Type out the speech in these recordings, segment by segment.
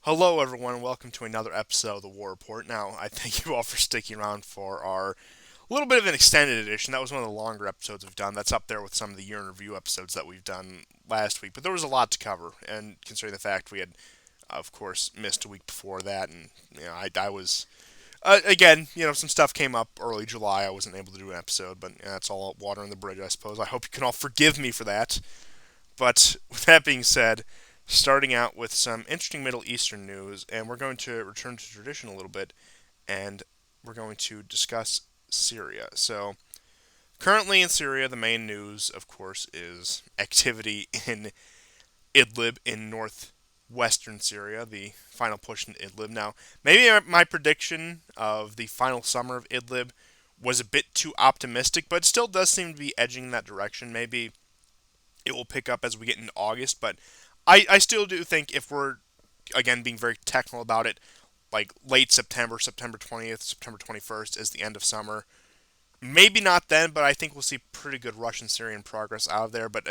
Hello, everyone, and welcome to another episode of the War Report. Now, I thank you all for sticking around for our little bit of an extended edition. That was one of the longer episodes we've done. That's up there with some of the year in review episodes that we've done last week. But there was a lot to cover, and considering the fact we had, of course, missed a week before that, and I was again, some stuff came up early July. I wasn't able to do an episode, but that's all water on the bridge, I suppose. I hope you can all forgive me for that. But with that being said, starting out with some interesting Middle Eastern news, and we're going to return to tradition a little bit, and we're going to discuss Syria. So, currently in Syria, the main news, of course, is activity in Idlib in northwestern Syria, the final push in Idlib. Now, maybe my prediction of the final summer of Idlib was a bit too optimistic, but it still does seem to be edging in that direction. Maybe it will pick up as we get into August, but I still do think if we're, again, being very technical about it, like late September, September 20th, September 21st is the end of summer. Maybe not then, but I think we'll see pretty good Russian Syrian progress out of there, but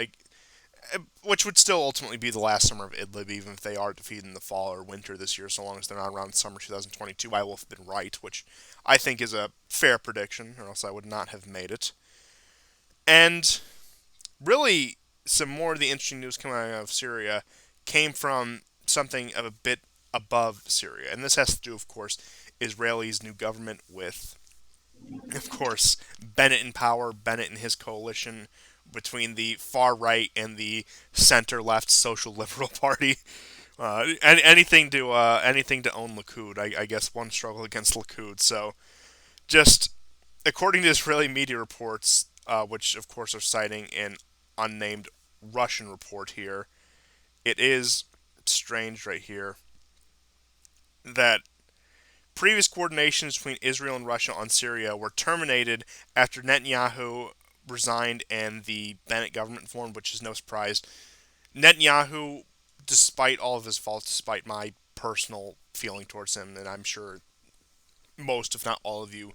which would still ultimately be the last summer of Idlib, even if they are defeated in the fall or winter this year, so long as they're not around summer 2022. I will have been right, which I think is a fair prediction, or else I would not have made it. And really, some more of the interesting news coming out of Syria came from something of a bit above Syria. And this has to do, of course, Israel's new government with, of course, Bennett in power, Bennett and his coalition between the far right and the center left social liberal party. Anything to own Likud. I guess one struggle against Likud. So just according to Israeli media reports, which of course are citing an unnamed Russian report here, it is strange right here that previous coordinations between Israel and Russia on Syria were terminated after Netanyahu resigned and the Bennett government formed, which is no surprise. Netanyahu, despite all of his faults, despite my personal feeling towards him, and I'm sure most, if not all of you,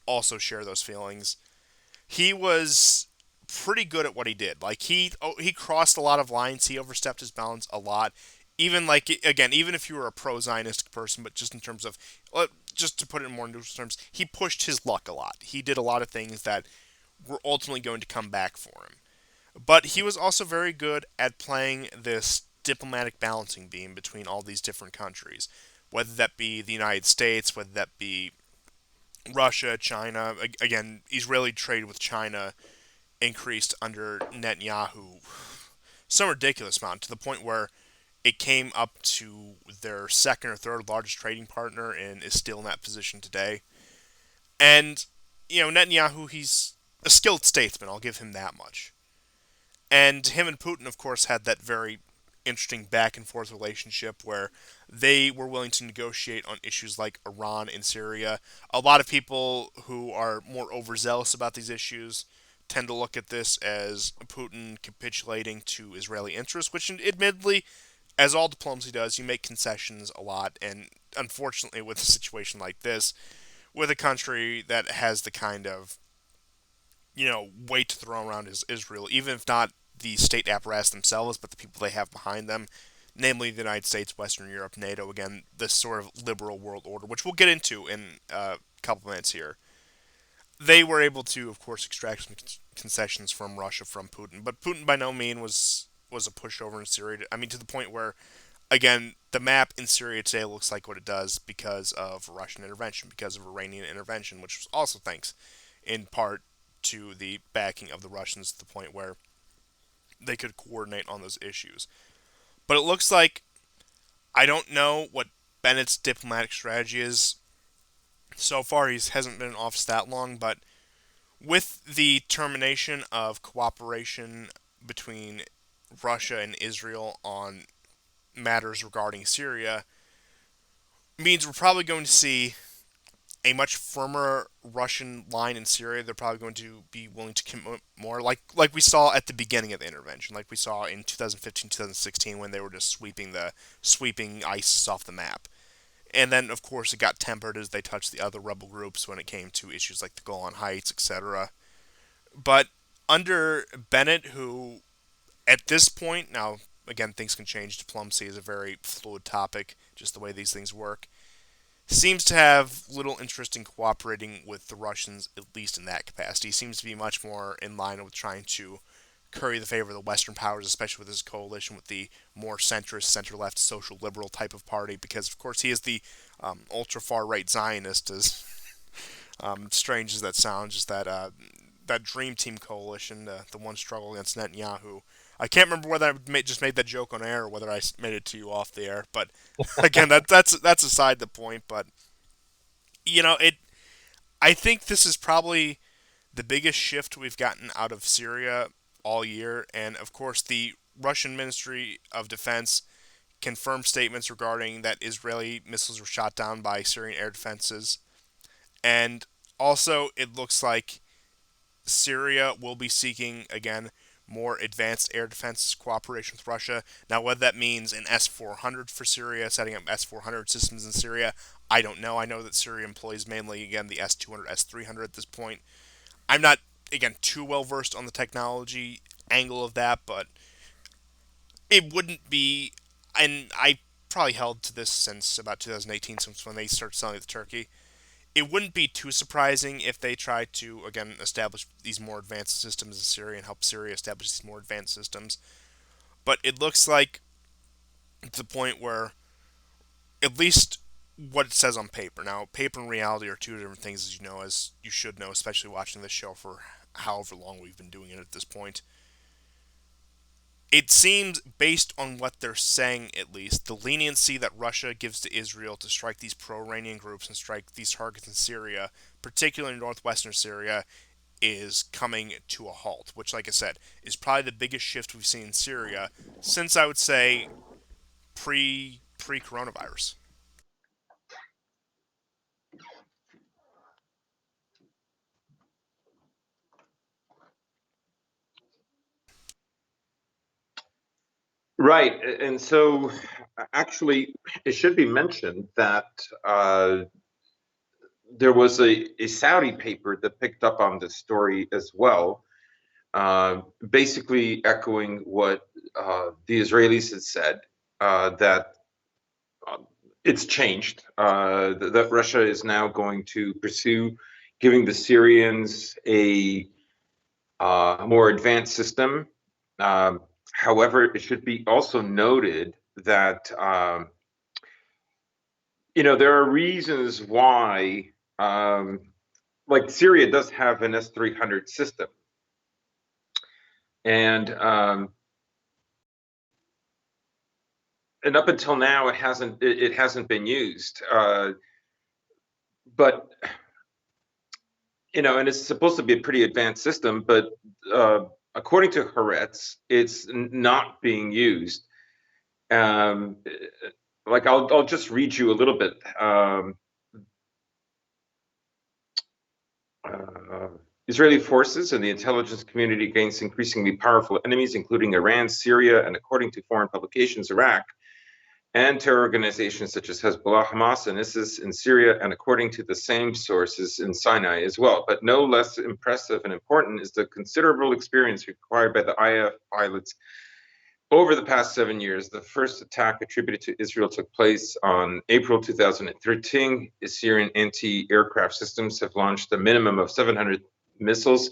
also share those feelings, he was pretty good at what he did. Like he crossed a lot of lines. He overstepped his bounds a lot. Even like again, even if you were a pro-Zionistic person, but just in terms of just to put it in more neutral terms, he pushed his luck a lot. He did a lot of things that were ultimately going to come back for him. But he was also very good at playing this diplomatic balancing beam between all these different countries, whether that be the United States, whether that be Russia, China. Again, Israeli trade with China increased under Netanyahu some ridiculous amount to the point where it came up to their second or third largest trading partner and is still in that position today. And, Netanyahu, he's a skilled statesman, I'll give him that much. And him and Putin, of course, had that very interesting back and forth relationship where they were willing to negotiate on issues like Iran and Syria. A lot of people who are more overzealous about these issues tend to look at this as Putin capitulating to Israeli interests, which admittedly, as all diplomacy does, you make concessions a lot. And unfortunately, with a situation like this, with a country that has the kind of, weight to throw around as Israel, even if not the state apparatus themselves, but the people they have behind them, namely the United States, Western Europe, NATO, again, this sort of liberal world order, which we'll get into in a couple minutes here. They were able to, of course, extract some concessions from Russia from Putin, but Putin by no means was a pushover in Syria. I mean, to the point where, again, the map in Syria today looks like what it does because of Russian intervention, because of Iranian intervention, which was also thanks in part to the backing of the Russians to the point where they could coordinate on those issues. But it looks like I don't know what Bennett's diplomatic strategy is. So far, he hasn't been in office that long, but with the termination of cooperation between Russia and Israel on matters regarding Syria, means we're probably going to see a much firmer Russian line in Syria. They're probably going to be willing to commit more, like we saw at the beginning of the intervention, like we saw in 2015, 2016 when they were just sweeping ISIS off the map. And then, of course, it got tempered as they touched the other rebel groups when it came to issues like the Golan Heights, etc. But under Bennett, who at this point now, again, things can change. Diplomacy is a very fluid topic, just the way these things work. Seems to have little interest in cooperating with the Russians, at least in that capacity. Seems to be much more in line with trying to curry the favor of the Western powers, especially with his coalition with the more centrist, center left, social liberal type of party, because, of course, he is the ultra far right Zionist, as strange as that sounds, just that dream team coalition, the one struggle against Netanyahu. I can't remember whether just made that joke on air or whether I made it to you off the air, but again, that's aside the point. But it. I think this is probably the biggest shift we've gotten out of Syria all year, and of course, the Russian Ministry of Defense confirmed statements regarding that Israeli missiles were shot down by Syrian air defenses, and also it looks like Syria will be seeking, again, more advanced air defense cooperation with Russia. Now, what that means in S 400 for Syria, setting up S 400 systems in Syria, I don't know. I know that Syria employs mainly, again, the S 200, S 300 at this point. I'm not, again, too well versed on the technology angle of that, but it wouldn't be. And I probably held to this since about 2018, since when they started selling it to Turkey. It wouldn't be too surprising if they tried to, again, establish these more advanced systems in Syria and help Syria establish these more advanced systems. But it looks like to the point where, at least what it says on paper. Now, paper and reality are two different things, as you should know, especially watching this show for however long we've been doing it at this point. It seems, based on what they're saying at least, the leniency that Russia gives to Israel to strike these pro-Iranian groups and strike these targets in Syria, particularly in northwestern Syria, is coming to a halt, which, like I said, is probably the biggest shift we've seen in Syria since, I would say, pre coronavirus. Right. And so actually, it should be mentioned that there was a Saudi paper that picked up on this story as well, basically echoing what the Israelis had said, that uh, it's changed, that Russia is now going to pursue giving the Syrians a more advanced system. However, it should be also noted that there are reasons why, like Syria does have an S-300 system, and up until now it hasn't been used, but and it's supposed to be a pretty advanced system, but according to Haaretz, it's not being used. Um, like I'll just read you a little bit. Uh, Israeli forces and the intelligence community against increasingly powerful enemies, including Iran, Syria, and according to foreign publications, Iraq, and terror organizations such as Hezbollah, Hamas, and ISIS in Syria, and according to the same sources in Sinai as well. But no less impressive and important is the considerable experience required by the IF pilots over the past 7 years. The first attack attributed to Israel took place on April 2013. Syrian anti-aircraft systems have launched a minimum of 700 missiles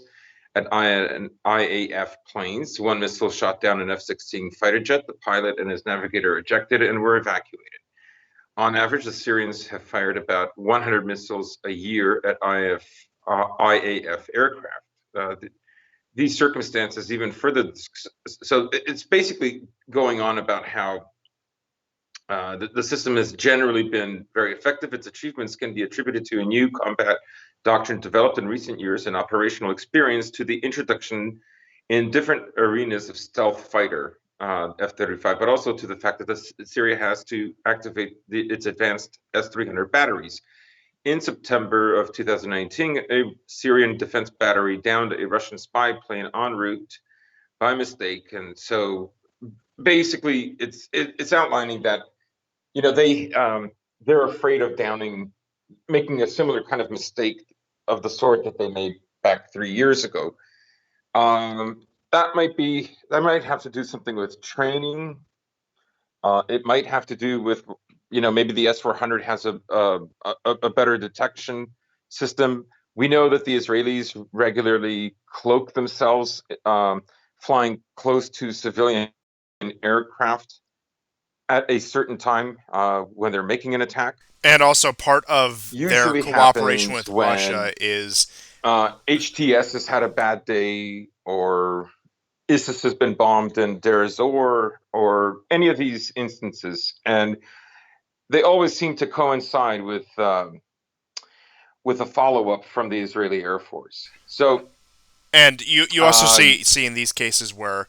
at IAF planes. One missile shot down an F-16 fighter jet. The pilot and his navigator ejected and were evacuated. On average, the Syrians have fired about 100 missiles a year at IAF aircraft. These circumstances even further, so it's basically going on about how the system has generally been very effective. Its achievements can be attributed to a new combat doctrine developed in recent years and operational experience, to the introduction in different arenas of stealth fighter F-35, but also to the fact that Syria has to activate its advanced S-300 batteries. In September of 2019, a Syrian defense battery downed a Russian spy plane en route by mistake, and so basically, it's outlining that they're afraid of making a similar kind of mistake of the sort that they made back 3 years ago. That might have to do something with training. It might have to do with, maybe the S-400 has a better detection system. We know that the Israelis regularly cloak themselves, flying close to civilian aircraft at a certain time when they're making an attack. And also, part of their Usually cooperation happens with when Russia is, HTS has had a bad day, or ISIS has been bombed in Deir ez-Zor, or any of these instances, and they always seem to coincide with a follow up from the Israeli Air Force. So, and you also uh, see in these cases where,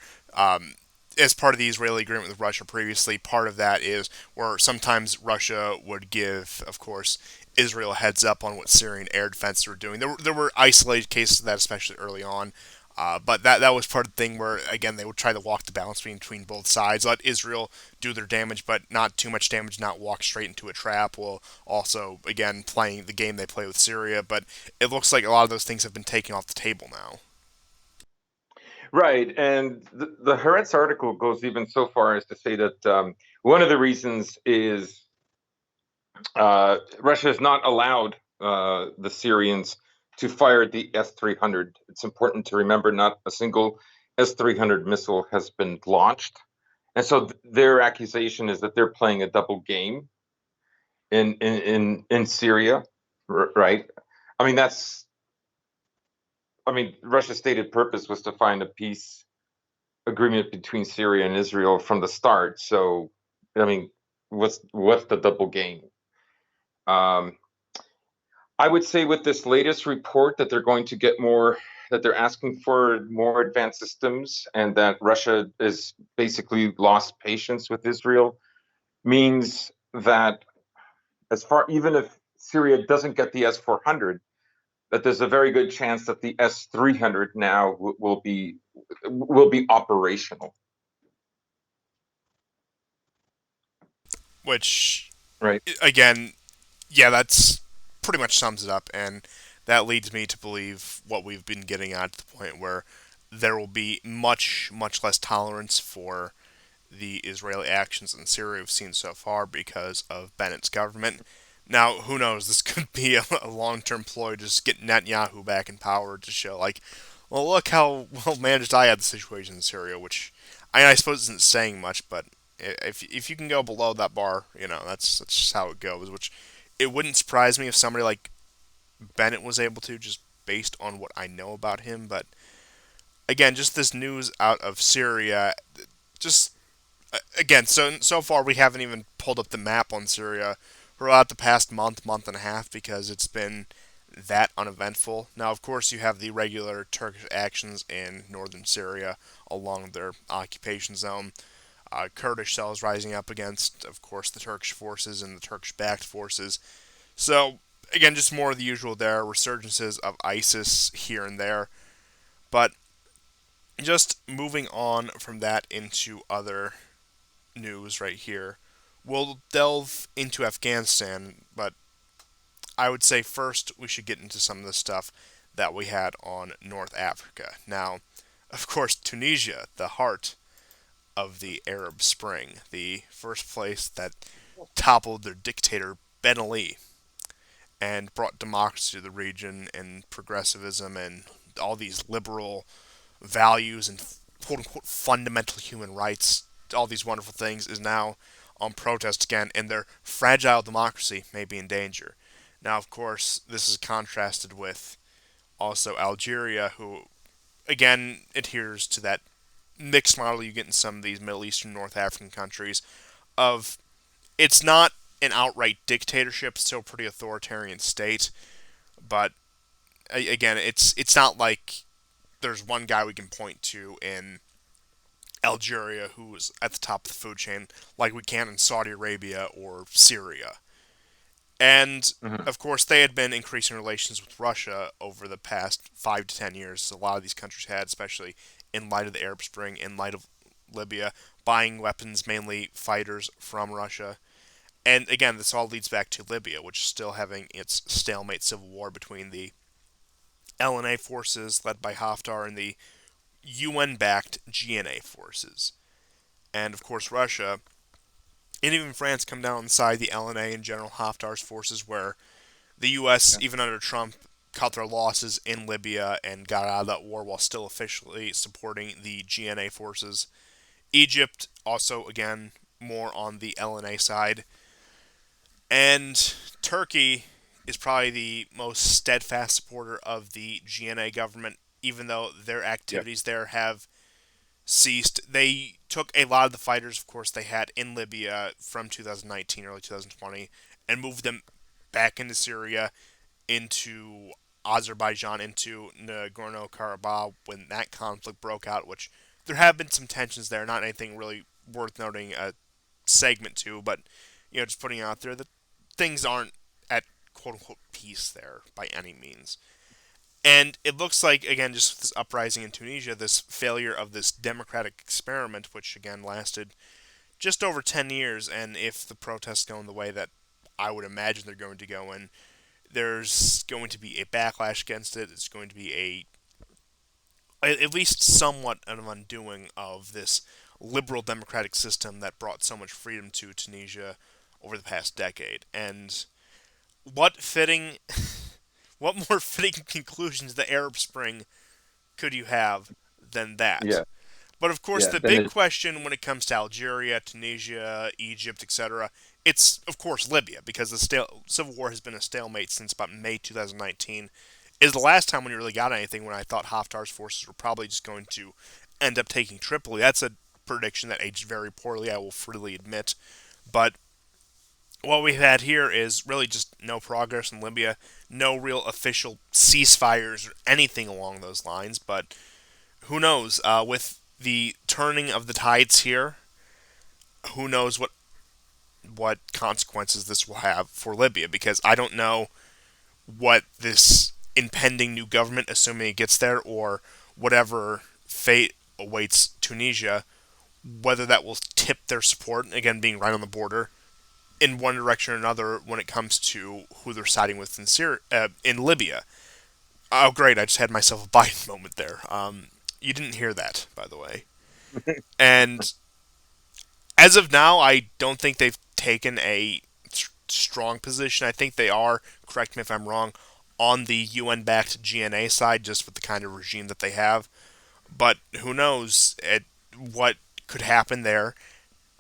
as part of the Israeli agreement with Russia previously, part of that is where sometimes Russia would give, of course, Israel a heads up on what Syrian air defenses were doing. There were isolated cases of that, especially early on. But that was part of the thing where, again, they would try to walk the balance between both sides, let Israel do their damage, but not too much damage, not walk straight into a trap, while also, again, playing the game they play with Syria. But it looks like a lot of those things have been taken off the table now. right, and the Haaretz article goes even so far as to say that one of the reasons is Russia has not allowed the Syrians to fire the S-300. It's important to remember not a single S-300 missile has been launched. And so their accusation is that they're playing a double game in Syria, right? I mean, Russia's stated purpose was to find a peace agreement between Syria and Israel from the start. So, I mean, what's the double game? Um, I would say with this latest report that they're going to get more, that they're asking for more advanced systems, and that Russia is basically lost patience with Israel, means that even if Syria doesn't get the S-400, that there's a very good chance that the S-300 now will be operational, Which, right? again, yeah, that's pretty much sums it up, and that leads me to believe what we've been getting at the point where there will be much less tolerance for the Israeli actions in Syria we've seen so far because of Bennett's government. Now, who knows? This could be a long-term ploy to just get Netanyahu back in power to show, like, well, look how well managed I had the situation in Syria, which I suppose isn't saying much, but if you can go below that bar, that's just how it goes. Which it wouldn't surprise me if somebody like Bennett was able to, just based on what I know about him. But again, just this news out of Syria, just again, so far we haven't even pulled up the map on Syria throughout the past month and a half because it's been that uneventful. Now, of course, you have the regular Turkish actions in northern Syria along their occupation zone. Kurdish cells rising up against, of course, the Turkish forces and the Turkish-backed forces. So, again, just more of the usual there, resurgences of ISIS here and there. But just moving on from that into other news right here. We'll delve into Afghanistan, but I would say first we should get into some of the stuff that we had on North Africa. Now, of course, Tunisia, the heart of the Arab Spring, the first place that toppled their dictator Ben Ali and brought democracy to the region and progressivism and all these liberal values and quote unquote fundamental human rights, all these wonderful things, is now on protest again, and their fragile democracy may be in danger. Now, of course, this is contrasted with also Algeria, who again adheres to that mixed model you get in some of these Middle Eastern, North African countries of it's not an outright dictatorship, it's still a pretty authoritarian state, but again, it's not like there's one guy we can point to in Algeria who was at the top of the food chain like we can in Saudi Arabia or Syria. And Mhm. of course, they had been increasing relations with Russia over the past 5 to 10 years. A lot of these countries had, especially in light of the Arab Spring, in light of Libya, buying weapons, mainly fighters from Russia. And again, this all leads back to Libya, which is still having its stalemate civil war between the LNA forces led by Haftar and the UN backed GNA forces. And of course, Russia and even France come down on the side of the LNA and General Haftar's forces, where the U.S., Yeah. even under Trump, cut their losses in Libya and got out of that war while still officially supporting the GNA forces. Egypt also, again, more on the LNA side. And Turkey is probably the most steadfast supporter of the GNA government, even though their Yeah. activities there have ceased. They took a lot of the fighters, of course, they had in Libya from 2019, early 2020, and moved them back into Syria, into Azerbaijan, into Nagorno Karabakh when that conflict broke out, which there have been some tensions there, not anything really worth noting a segment to, but just putting out there that things aren't at quote unquote peace there by any means. And it looks like, again, just this uprising in Tunisia, this failure of this democratic experiment, which again lasted just over 10 years, and if the protests go in the way that I would imagine they're going to go in, there's going to be a backlash against it. It's going to be at least somewhat of an undoing of this liberal democratic system that brought so much freedom to Tunisia over the past decade. And what fitting, what more fitting conclusions the Arab Spring could you have than that? Yeah. But of course, Yeah. the Then big it. question when it comes to Algeria, Tunisia, Egypt, etc., it's of course Libya, because the civil war has been a stalemate since about May 2019. Is the last time when you really got anything, when I thought Haftar's forces were probably just going to end up taking Tripoli. That's a prediction that aged very poorly, I will freely admit. But what we've had here is really just no progress in Libya, no real official ceasefires or anything along those lines. But who knows? With the turning of the tides here, who knows what consequences this will have for Libya? Because I don't know what this impending new government, assuming it gets there, or whatever fate awaits Tunisia, whether that will tip their support, again being right on the border, in one direction or another when it comes to who they're siding with in Libya. Oh, great! I just had myself a Biden moment there. You didn't hear that, by the way. And as of now, I don't think they've taken a strong position. I think they are, correct me if I'm wrong, on the UN backed GNA side, just with the kind of regime that they have. But who knows what could happen there.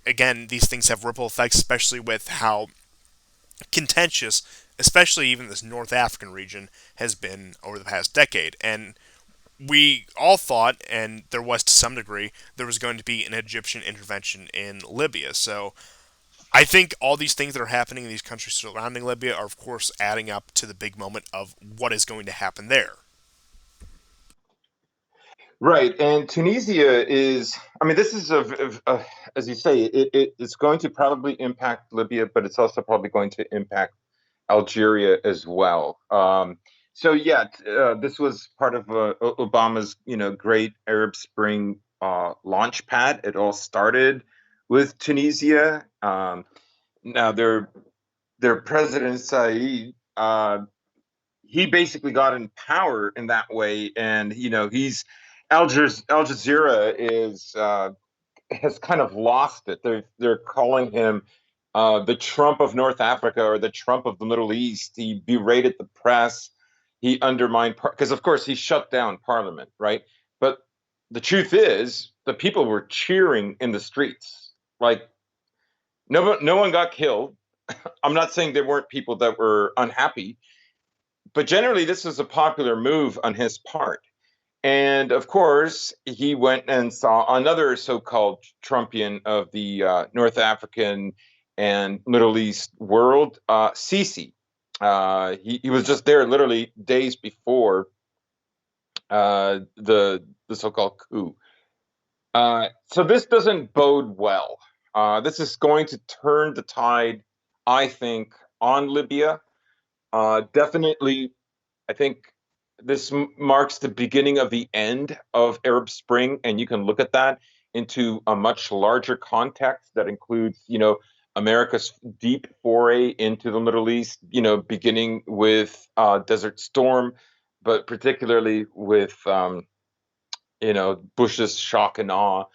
Again, these things have ripple effects, especially with how contentious, especially even this North African region, has been over the past decade. And we all thought, and there was to some degree, there was going to be an Egyptian intervention in Libya. So I think all these things that are happening in these countries surrounding Libya are, of course, adding up to the big moment of what is going to happen there. Right. And Tunisia is, I mean, this is as you say, it's going to probably impact Libya, but it's also probably going to impact Algeria as well. So yeah, this was part of Obama's, great Arab Spring launch pad. It all started with Tunisia. Now their president Said, he basically got in power in that way, and he's Al Jazeera is has kind of lost it. They're calling him the Trump of North Africa or the Trump of the Middle East. He berated the press. He undermined because of course he shut down Parliament, right? But the truth is, the people were cheering in the streets. Like no one got killed. I'm not saying there weren't people that were unhappy, but generally this was a popular move on his part. And of course, he went and saw another so-called Trumpian of the North African and Middle East world, Sisi. He was just there literally days before the so-called coup. So this doesn't bode well. This is going to turn the tide, I think, on Libya. Definitely, I think this marks the beginning of the end of Arab Spring, and you can look at that into a much larger context that includes, America's deep foray into the Middle East, beginning with Desert Storm, but particularly with, Bush's shock and awe,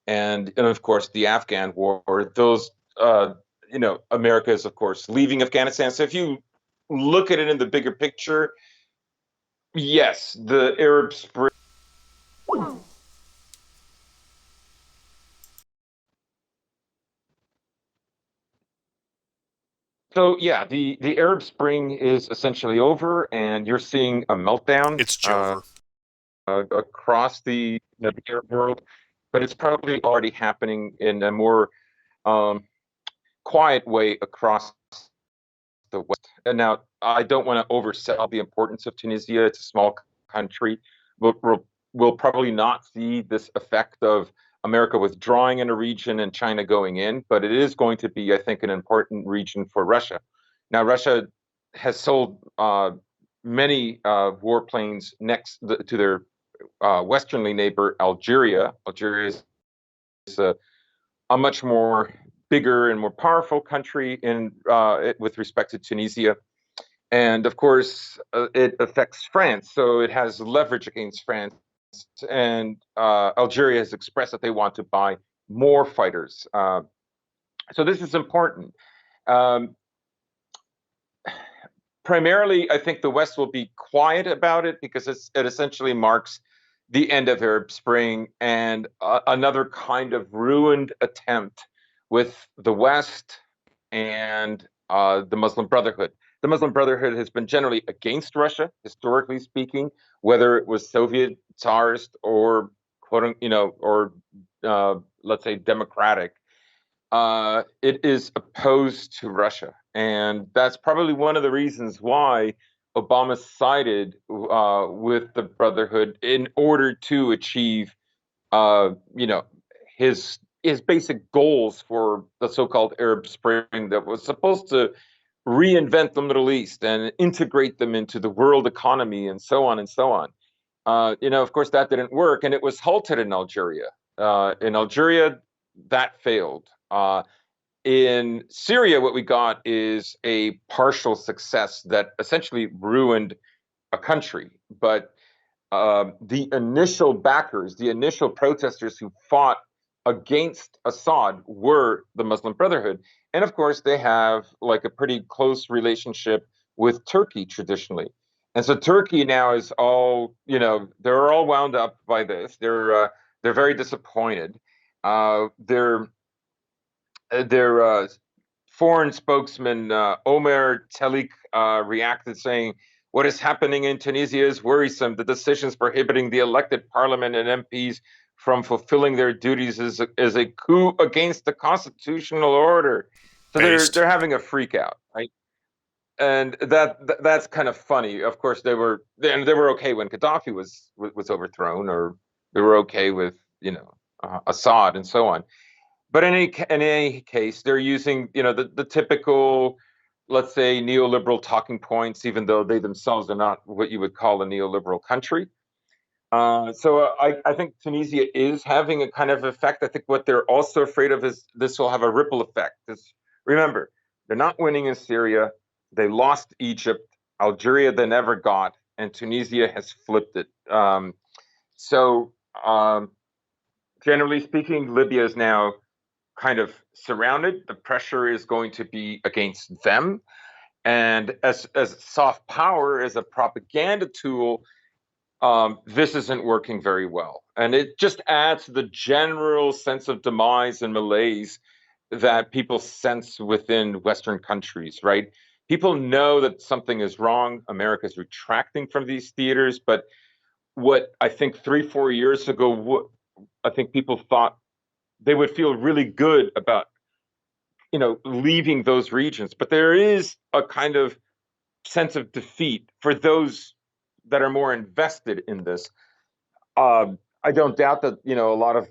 and of course the Afghan war. Those America is, of course, leaving Afghanistan. So if you look at it in the bigger picture, yes, the Arab Spring. So yeah, the Arab Spring is essentially over, and you're seeing a meltdown It's Jover. across the Arab world, but it's probably already happening in a more um, quiet way across the West. And now I don't want to oversell the importance of Tunisia. It's a small country. We'll probably not see this effect of America withdrawing in a region and China going in, but it is going to be, I think, an important region for Russia. Now, Russia has sold many warplanes to their westernly neighbor, Algeria. Algeria is a much more bigger and more powerful country with respect to Tunisia. And of course, it affects France, so it has leverage against France. And Algeria has expressed that they want to buy more fighters. So this is important. Um, Primarily, I think the West will be quiet about it because it essentially marks the end of Arab Spring and another kind of ruined attempt with the West and the Muslim Brotherhood. The Muslim Brotherhood has been generally against Russia, historically speaking, whether it was Soviet, Tsarist, or let's say democratic. It is opposed to Russia. And that's probably one of the reasons why Obama sided with the Brotherhood in order to achieve, uh, you know, his basic goals for the so-called Arab Spring that was supposed to reinvent the Middle East and integrate them into the world economy and so on and so on. Of course, that didn't work, and it was halted in Algeria. In Algeria, that failed. In Syria, what we got is a partial success that essentially ruined a country. But the initial backers, the initial protesters who fought against Assad were the Muslim Brotherhood. And of course, they have like a pretty close relationship with Turkey traditionally. And so Turkey now is all, they're all wound up by this. They're very disappointed. Their foreign spokesman Omer Telik reacted, saying, "What is happening in Tunisia is worrisome. The decisions prohibiting the elected parliament and MPs from fulfilling their duties is a coup against the constitutional order." So they're Based. they're having a freak out, right? And that's kind of funny. Of course, they were okay when Gaddafi was overthrown, or they were okay with Assad and so on. But in any case, they're using the typical, let's say, neoliberal talking points, even though they themselves are not what you would call a neoliberal country. So I think Tunisia is having a kind of effect. I think what they're also afraid of is this will have a ripple effect. Remember, they're not winning in Syria. They lost Egypt. Algeria they never got, and Tunisia has flipped it. So generally speaking, Libya is now kind of surrounded. The pressure is going to be against them. And as soft power, as a propaganda tool, this isn't working very well. And it just adds to the general sense of demise and malaise that people sense within Western countries, right? People know that something is wrong. America's retracting from these theaters. But what I think 3, 4 years ago, I think people thought they would feel really good about leaving those regions. But there is a kind of sense of defeat for those that are more invested in this. I don't doubt that a lot of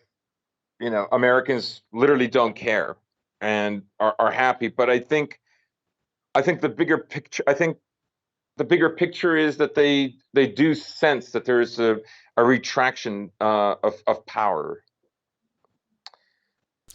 Americans literally don't care and are happy. But I think the bigger picture is that they do sense that there's a retraction of power.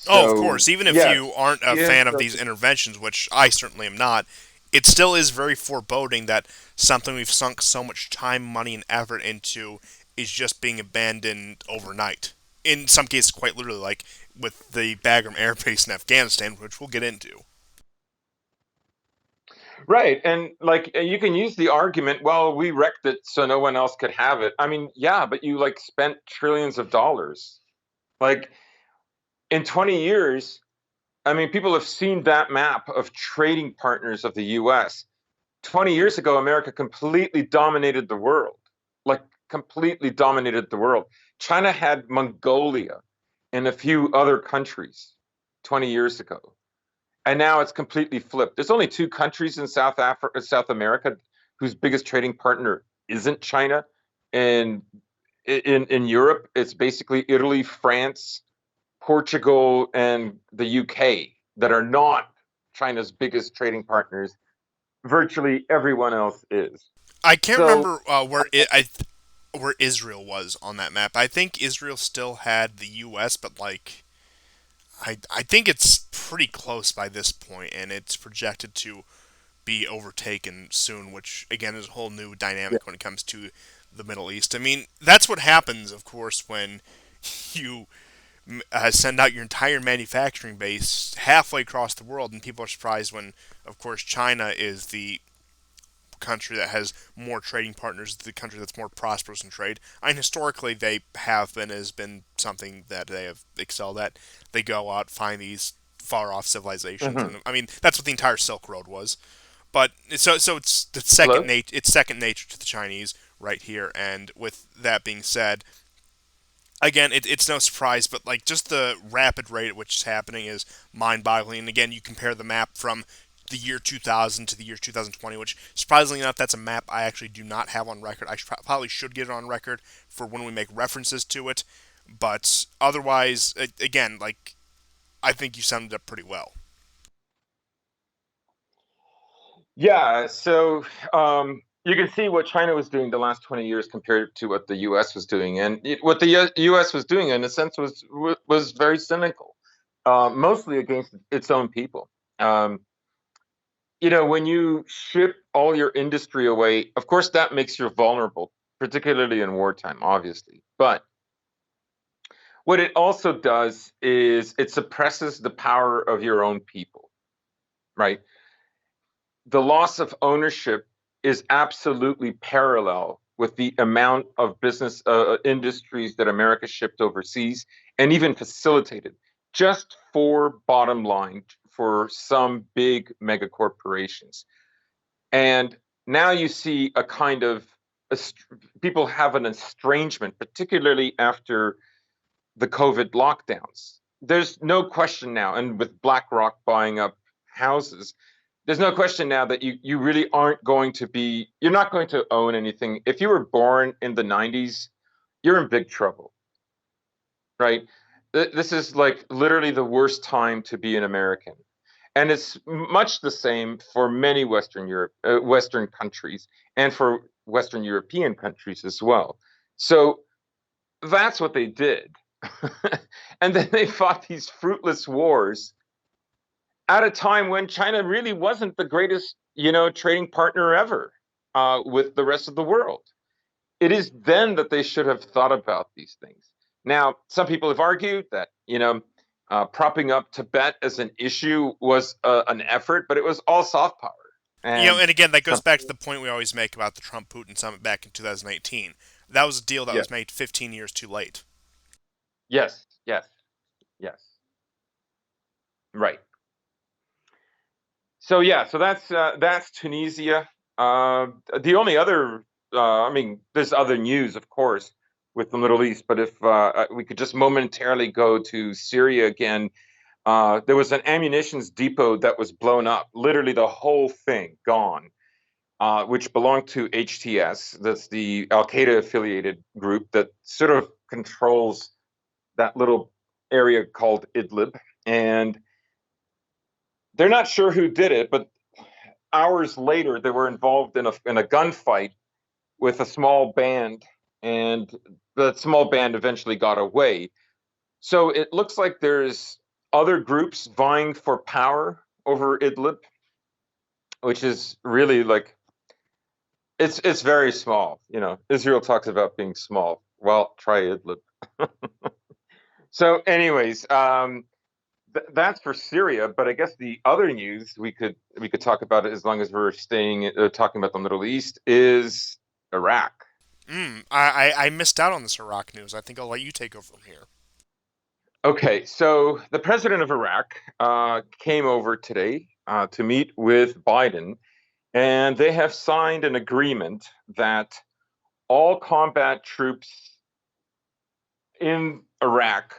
Oh, of So course. Even if you yes, aren't a yes, fan of these interventions, which I certainly am not, it still is very foreboding that something we've sunk so much time, money, and effort into is just being abandoned overnight. In some cases, quite literally. Like, with the Bagram Air Base in Afghanistan, which we'll get into. Right. And like you can use the argument, well, we wrecked it so no one else could have it. I mean, yeah, but you like spent trillions of dollars. Like in 20 years, I mean, people have seen that map of trading partners of the US. 20 years ago, America completely dominated the world, like completely dominated the world. China had Mongolia and a few other countries 20 years ago. And now it's completely flipped. There's only two countries in South Africa, South America, whose biggest trading partner isn't China. And in Europe, it's basically Italy, France, Portugal, and the UK that are not China's biggest trading partners. Virtually everyone else is. I can't So, remember where Israel was on that map. I think Israel still had the U.S., but like I think it's pretty close by this point, and it's projected to be overtaken soon, which again is a whole new yeah. dynamic when it comes to the Middle East. I mean, that's what happens, of course, when you send out your entire manufacturing base halfway across the world, and people are surprised when, of course, China is the country that has more trading partners, the country that's more prosperous in trade. I mean, historically, they have been has been something that they have excelled at. They go out, find these far off civilizations, Mhm. and I mean that's what the entire Silk Road was. But so it's Hello? second nature to the Chinese right here. And with that being said, again, it's no surprise, but like just the rapid rate at which it's happening is mind-boggling. And again, you compare the map from the year 2000 to the year 2020, which surprisingly enough, that's a map I actually do not have on record. Probably should get it on record for when we make references to it. But otherwise, again, like I think you summed it up pretty well. Yeah, so you can see what China was doing the last 20 years compared to what the US was doing. And what the US was doing, in a sense, was very cynical, mostly against its own people. Um, when you ship all your industry away, of course, that makes you vulnerable, particularly in wartime, obviously. But what it also does is it suppresses the power of your own people, right? The loss of ownership is absolutely parallel with the amount of business industries that America shipped overseas and even facilitated just for bottom line for some big mega corporations. And now you see a kind of people have an estrangement, particularly after the COVID lockdowns. There's no question now, and with BlackRock buying up houses, there's no question now that you really aren't going to be, you're not going to own anything. If you were born in the 90s, you're in big trouble, right? This is like literally the worst time to be an American. And it's much the same for many Western countries, and for Western European countries as well. So that's what they did. And then they fought these fruitless wars at a time when China really wasn't the greatest, trading partner ever with the rest of the world. It is then that they should have thought about these things. Now, some people have argued that, propping up Tibet as an issue was an effort, but it was all soft power. And And again, that goes some, back to the point we always make about the Trump Putin summit back in 2018. That was a deal that yeah, was made 15 years too late. yes, yes, yes, right. So yeah, so that's Tunisia. The only other, I mean, there's other news, of course, with the Middle East. But if we could just momentarily go to Syria again, there was an ammunitions depot that was blown up. Literally, the whole thing gone, which belonged to HTS. That's the Al Qaeda affiliated group that sort of controls that little area called Idlib, and they're not sure who did it, but hours later, they were involved in a gunfight with a small band, and the small band eventually got away. So it looks like there's other groups vying for power over Idlib, which is really like it's very small. Israel talks about being small. Well, try Idlib. So, anyways, that's for Syria. But I guess the other news we could talk about it as long as we're staying talking about the Middle East is Iraq. I missed out on this Iraq news. I think I'll let you take over from here. Okay, so the president of Iraq came over today to meet with Biden, and they have signed an agreement that all combat troops in Iraq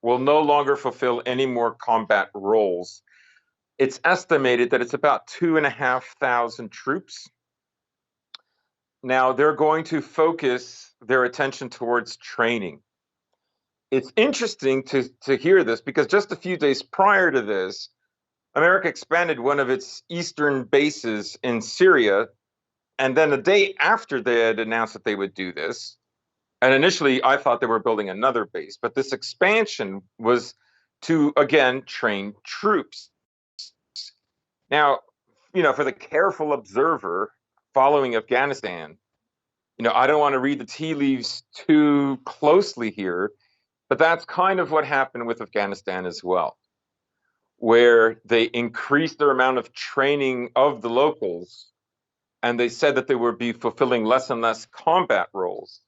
will no longer fulfill any more combat roles. It's estimated that it's about 2,500 troops. Now they're going to focus their attention towards training. It's interesting to hear this because just a few days prior to this, America expanded one of its eastern bases in Syria. And then the day after they had announced that they would do this, and initially I thought they were building another base, but this expansion was to again train troops. Now, for the careful observer following Afghanistan, I don't want to read the tea leaves too closely here, but that's kind of what happened with Afghanistan as well, where they increased their amount of training of the locals and they said that they would be fulfilling less and less combat roles.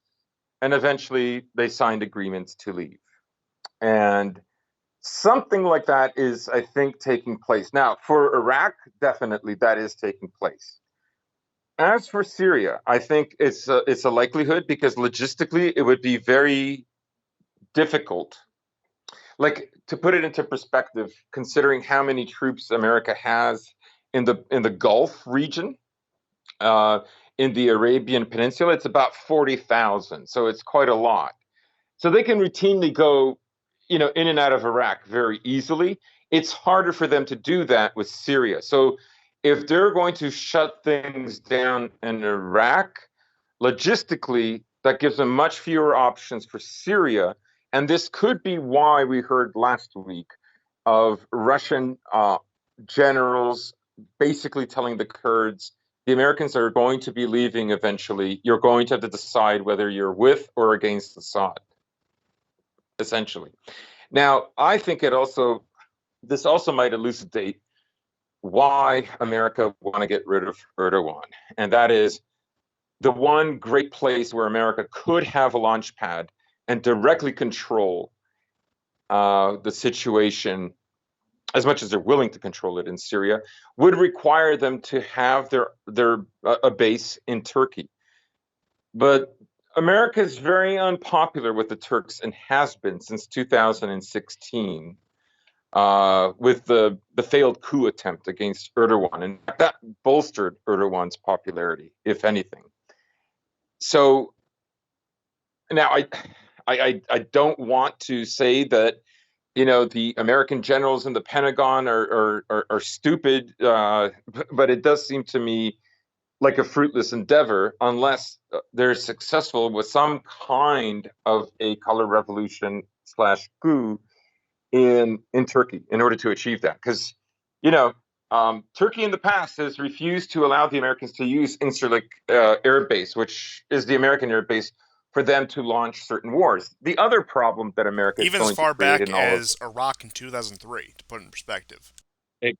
And eventually they signed agreements to leave. And something like that is, I think, taking place. Now, for Iraq, definitely that is taking place. As for Syria, I think it's a likelihood because logistically it would be very difficult. Like to put it into perspective, considering how many troops America has in the Gulf region, uh, in the Arabian Peninsula, it's about 40,000. So it's quite a lot. So they can routinely go, in and out of Iraq very easily. It's harder for them to do that with Syria. So if they're going to shut things down in Iraq, logistically, that gives them much fewer options for Syria. And this could be why we heard last week of Russian generals basically telling the Kurds, the Americans are going to be leaving eventually. You're going to have to decide whether you're with or against Assad, essentially. Now, I think this also might elucidate why America want to get rid of Erdogan, and that is the one great place where America could have a launch pad and directly control the situation as much as they're willing to control it in Syria would require them to have their a base in Turkey. But America is very unpopular with the Turks and has been since 2016 with the failed coup attempt against Erdogan, and that bolstered Erdogan's popularity, if anything. So now I don't want to say that the American generals in the Pentagon are stupid, but it does seem to me like a fruitless endeavor unless they're successful with some kind of a color revolution slash coup in Turkey in order to achieve that. Because you know, Turkey in the past has refused to allow the Americans to use Incirlik Air Base, which is the American air base, for them to launch certain wars. The other problem that America is Even as going to far create back in all of as Iraq in 2003, to put it in perspective. it,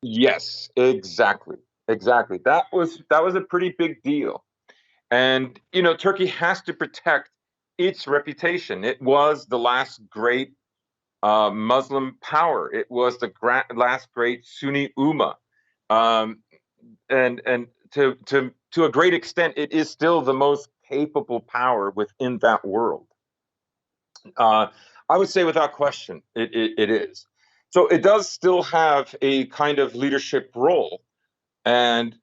yes, exactly, exactly. That was a pretty big deal, and Turkey has to protect its reputation. It was the last great Muslim power. It was the last great Sunni Ummah, um, and to a great extent, it is still the most capable power within that world. Uh, I would say without question, it is. So it does still have a kind of leadership role. And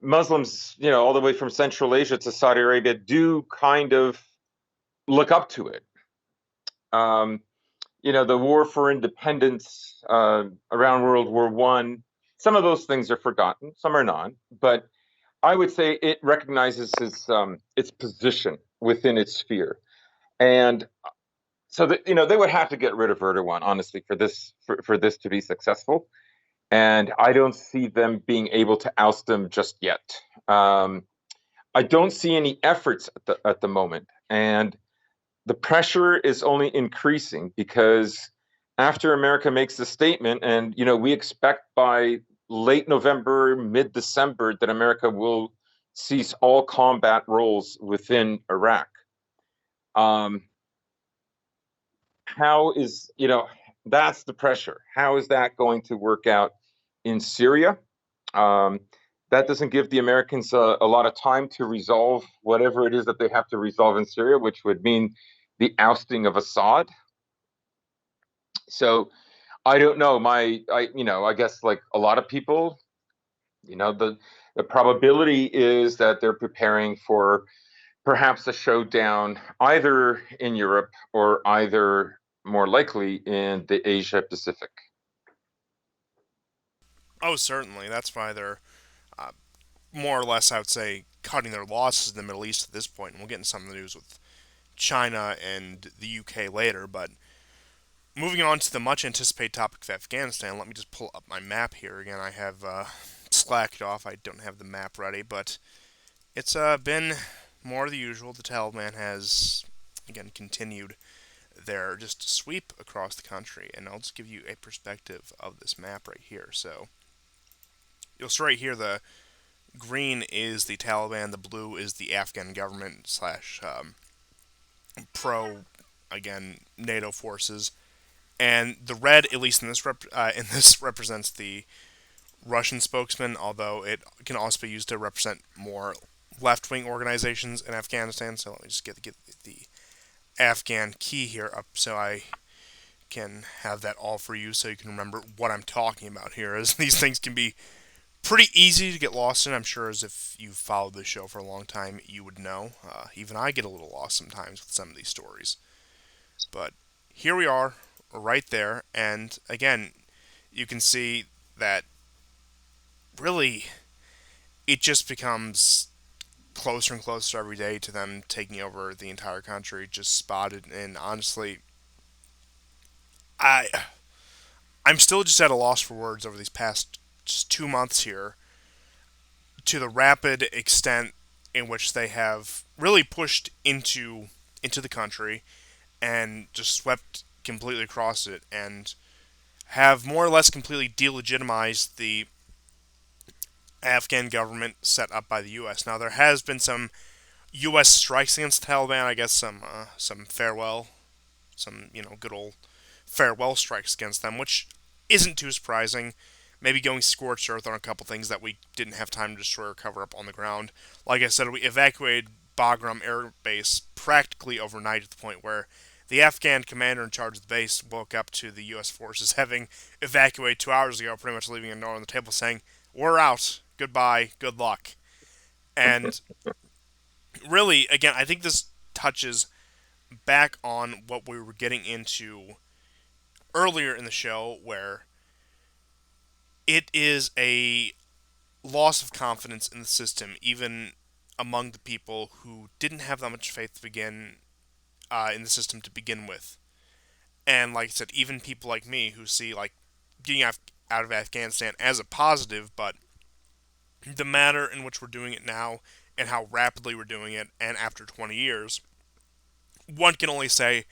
Muslims, all the way from Central Asia to Saudi Arabia, do kind of look up to it. Um, the war for independence around World War One. Some of those things are forgotten, some are not. But I would say it recognizes its position within its sphere, and so that they would have to get rid of Erdogan, honestly, for this to be successful. And I don't see them being able to oust him just yet. I don't see any efforts at the moment, and the pressure is only increasing because after America makes the statement, and we expect by late November, mid-December, that America will cease all combat roles within Iraq. Um, how is, that's the pressure. How is that going to work out in Syria? Um, that doesn't give the Americans a lot of time to resolve whatever it is that they have to resolve in Syria, which would mean the ousting of Assad. So I don't know. I guess like a lot of people, the probability is that they're preparing for perhaps a showdown either in Europe or either more likely in the Asia Pacific. Oh, certainly. That's why they're uh, more or less, I would say, cutting their losses in the Middle East at this point. And we'll get into some of the news with China and the UK later. But moving on to the much anticipated topic of Afghanistan, let me just pull up my map here again. I have slacked off. I don't have the map ready, but it's been more of the usual. The Taliban has again continued their just sweep across the country, and I'll just give you a perspective of this map right here. So you'll see right here the green is the Taliban, the blue is the Afghan government slash pro again NATO forces, and the red, at least in this represents the Russian spokesman, although it can also be used to represent more left wing organizations in Afghanistan. So let me just get the Afghan key here up so I can have that all for you so you can remember what I'm talking about here, as these things can be pretty easy to get lost in. I'm sure as if you've followed this show for a long time, you would know. Even I get a little lost sometimes with some of these stories. But here we are, right there, and again, you can see that really it just becomes closer and closer every day to them taking over the entire country, just spotted. And honestly, I I'm still just at a loss for words over these past just 2 months here to the rapid extent in which they have really pushed into the country and just swept completely across it and have more or less completely delegitimized the Afghan government set up by the U.S. Now there has been some U.S. strikes against the Taliban. I guess some farewell, some good old farewell strikes against them, which isn't too surprising. Maybe going scorched earth on a couple things that we didn't have time to destroy or cover up on the ground. Like I said, we evacuated Bagram Air Base practically overnight to the point where the Afghan commander in charge of the base woke up to the U.S. forces having evacuated 2 hours ago, pretty much leaving a note on the table saying, "We're out. Goodbye. Good luck." And really, again, I think this touches back on what we were getting into earlier in the show, where it is a loss of confidence in the system, even among the people who didn't have that much faith to begin in the system to begin with. And like I said, even people like me who see like getting out of Afghanistan as a positive, but the manner in which we're doing it now and how rapidly we're doing it, and after 20 years, one can only say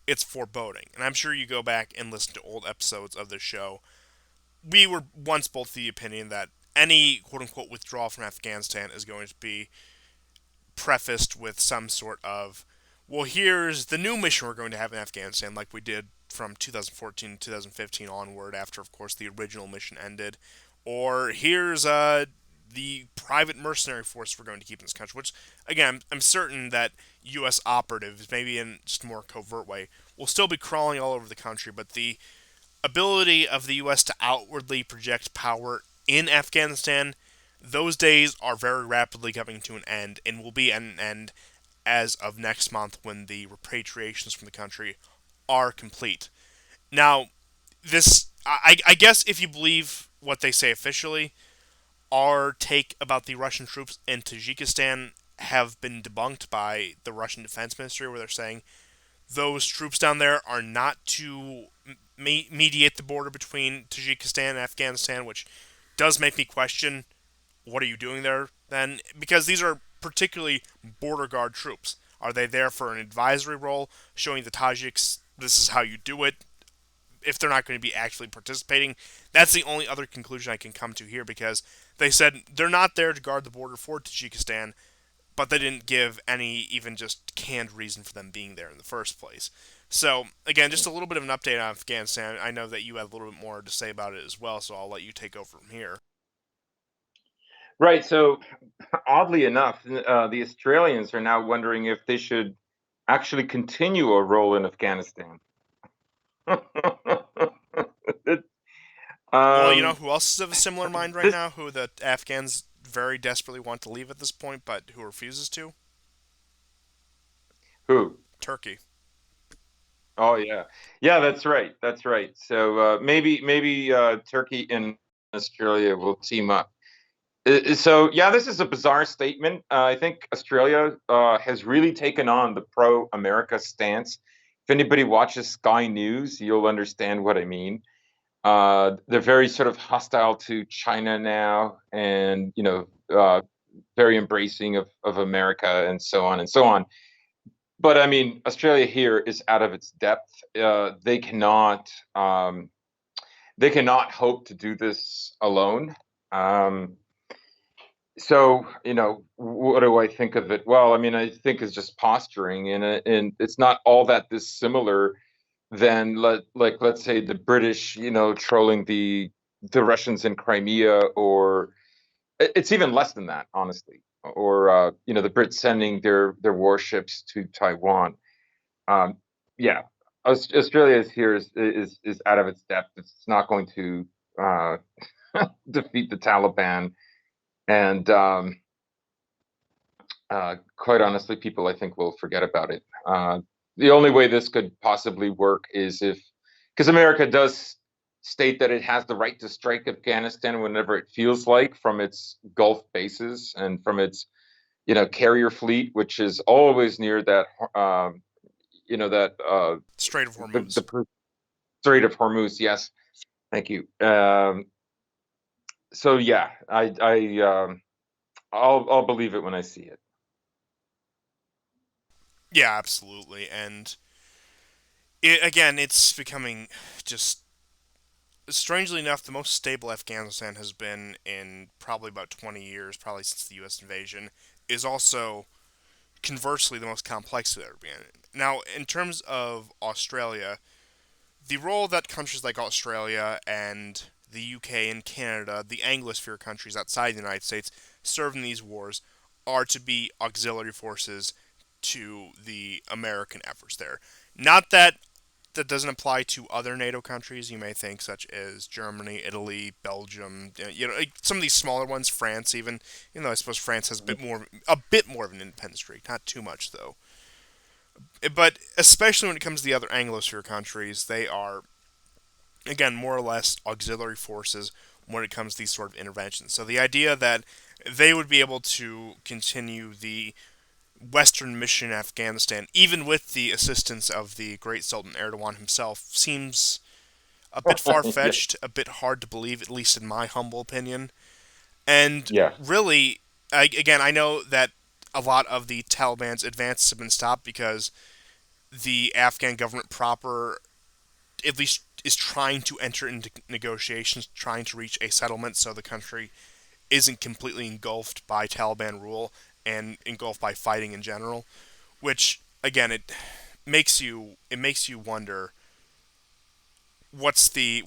it's foreboding. And I'm sure you go back and listen to old episodes of this show. We were once both the opinion that any quote unquote withdrawal from Afghanistan is going to be prefaced with some sort of, well, here's the new mission we're going to have in Afghanistan, like we did from 2014 to 2015 onward, after, of course, the original mission ended. Or here's the private mercenary force we're going to keep in this country, which, again, I'm certain that U.S. operatives, maybe in just a more covert way, will still be crawling all over the country, but the ability of the U.S. to outwardly project power in Afghanistan, those days are very rapidly coming to an end and will be at an end as of next month when the repatriations from the country are complete. Now, I guess if you believe what they say officially, our take about the Russian troops in Tajikistan have been debunked by the Russian Defense Ministry, where they're saying those troops down there are not to mediate the border between Tajikistan and Afghanistan, which does make me question what are you doing there then? Because these are particularly border guard troops. Are they there for an advisory role, showing the Tajiks this is how you do it? If they're not going to be actually participating, that's the only other conclusion I can come to here because they said they're not there to guard the border for Tajikistan, but they didn't give any even just canned reason for them being there in the first place. So, again, just a little bit of an update on Afghanistan. I know that you had a little bit more to say about it as well, so I'll let you take over from here. Right. So, oddly enough, the Australians are now wondering if they should actually continue a role in Afghanistan. Well, you know um, who else is of a similar mind right this now, who the Afghans very desperately want to leave at this point, but who refuses to? who? Turkey. Oh yeah, yeah. That's right. That's right. So maybe Turkey and Australia will team up. So yeah, this is a bizarre statement. I think Australia has really taken on the pro-America stance. If anybody watches Sky News, you'll understand what I mean. They're very sort of hostile to China now, and very embracing of America and so on and so on. But I mean, Australia here is out of its depth. They cannot hope to do this alone. Um, so, what do I think of it? Well, I mean, I think it's just posturing, and it's not all that dissimilar than let's say the British, trolling the Russians in Crimea, or it's even less than that, honestly. Or the Brits sending their warships to Taiwan. Um, yeah, Australia is here is out of its depth. It's not going to uh, defeat the Taliban, and quite honestly, people I think will forget about it. The only way this could possibly work is if, because America does state that it has the right to strike Afghanistan whenever it feels like from its Gulf bases and from its, carrier fleet, which is always near that, that Strait of the Hormuz. Strait of Hormuz. Yes, thank you. So yeah, I'll believe it when I see it. Yeah, absolutely. And again, it's becoming just strangely enough the most stable Afghanistan has been in probably about 20 years, probably since the U.S. invasion, is also conversely the most complex it's ever been. Now, in terms of Australia, the role that countries like Australia and the UK and Canada, the Anglosphere countries outside the United States, serve in these wars are to be auxiliary forces to the American efforts there. Not that that doesn't apply to other NATO countries you may think, such as Germany, Italy, Belgium. Like some of these smaller ones, France even. Even though I suppose France has a bit more of an independent streak, not too much though. But especially when it comes to the other Anglosphere countries, they are again more or less auxiliary forces when it comes to these sort of interventions. So the idea that they would be able to continue the Western mission in Afghanistan, even with the assistance of the great Sultan Erdogan himself, seems a bit far Yeah, fetched, a bit hard to believe, at least in my humble opinion. And yeah, really, again, I know that a lot of the Taliban's advances have been stopped because the Afghan government proper, at least, is trying to enter into negotiations, trying to reach a settlement so the country isn't completely engulfed by Taliban rule and engulfed by fighting in general. Which again, it makes you wonder what's the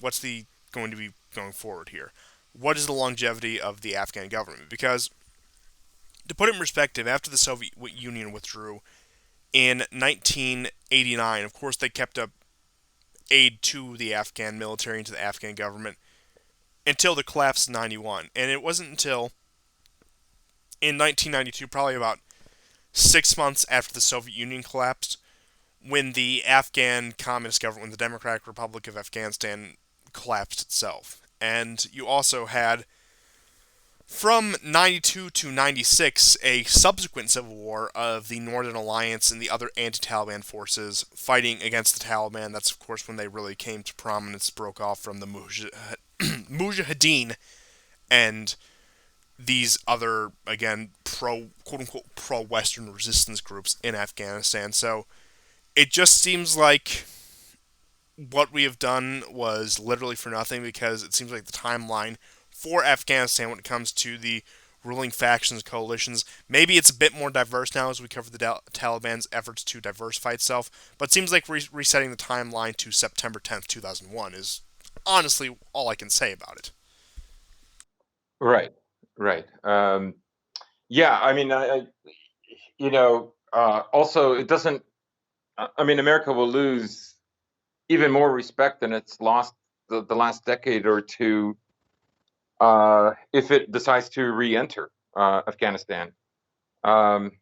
going to be going forward here. What is the longevity of the Afghan government? Because to put it in perspective, after the Soviet Union withdrew in 1989, of course they kept up aid to the Afghan military and to the Afghan government until the collapse in 91. And it wasn't until in 1992, probably about 6 months after the Soviet Union collapsed, when the Afghan Communist government, when the Democratic Republic of Afghanistan collapsed itself. And you also had, from 92 to 96, a subsequent civil war of the Northern Alliance and the other anti Taliban forces fighting against the Taliban. That's, of course, when they really came to prominence, broke off from the Mujahideen, and these other, again, pro quote unquote pro Western resistance groups in Afghanistan. So it just seems like what we have done was literally for nothing, because it seems like the timeline for Afghanistan when it comes to the ruling factions, coalitions, maybe it's a bit more diverse now as we cover the Taliban's efforts to diversify itself, but it seems like resetting the timeline to September 10th, 2001 is honestly all I can say about it. Right, right. Yeah, I mean, also it doesn't. I mean, America will lose even more respect than it's lost the last decade or two if it decides to re-enter Afghanistan. Um,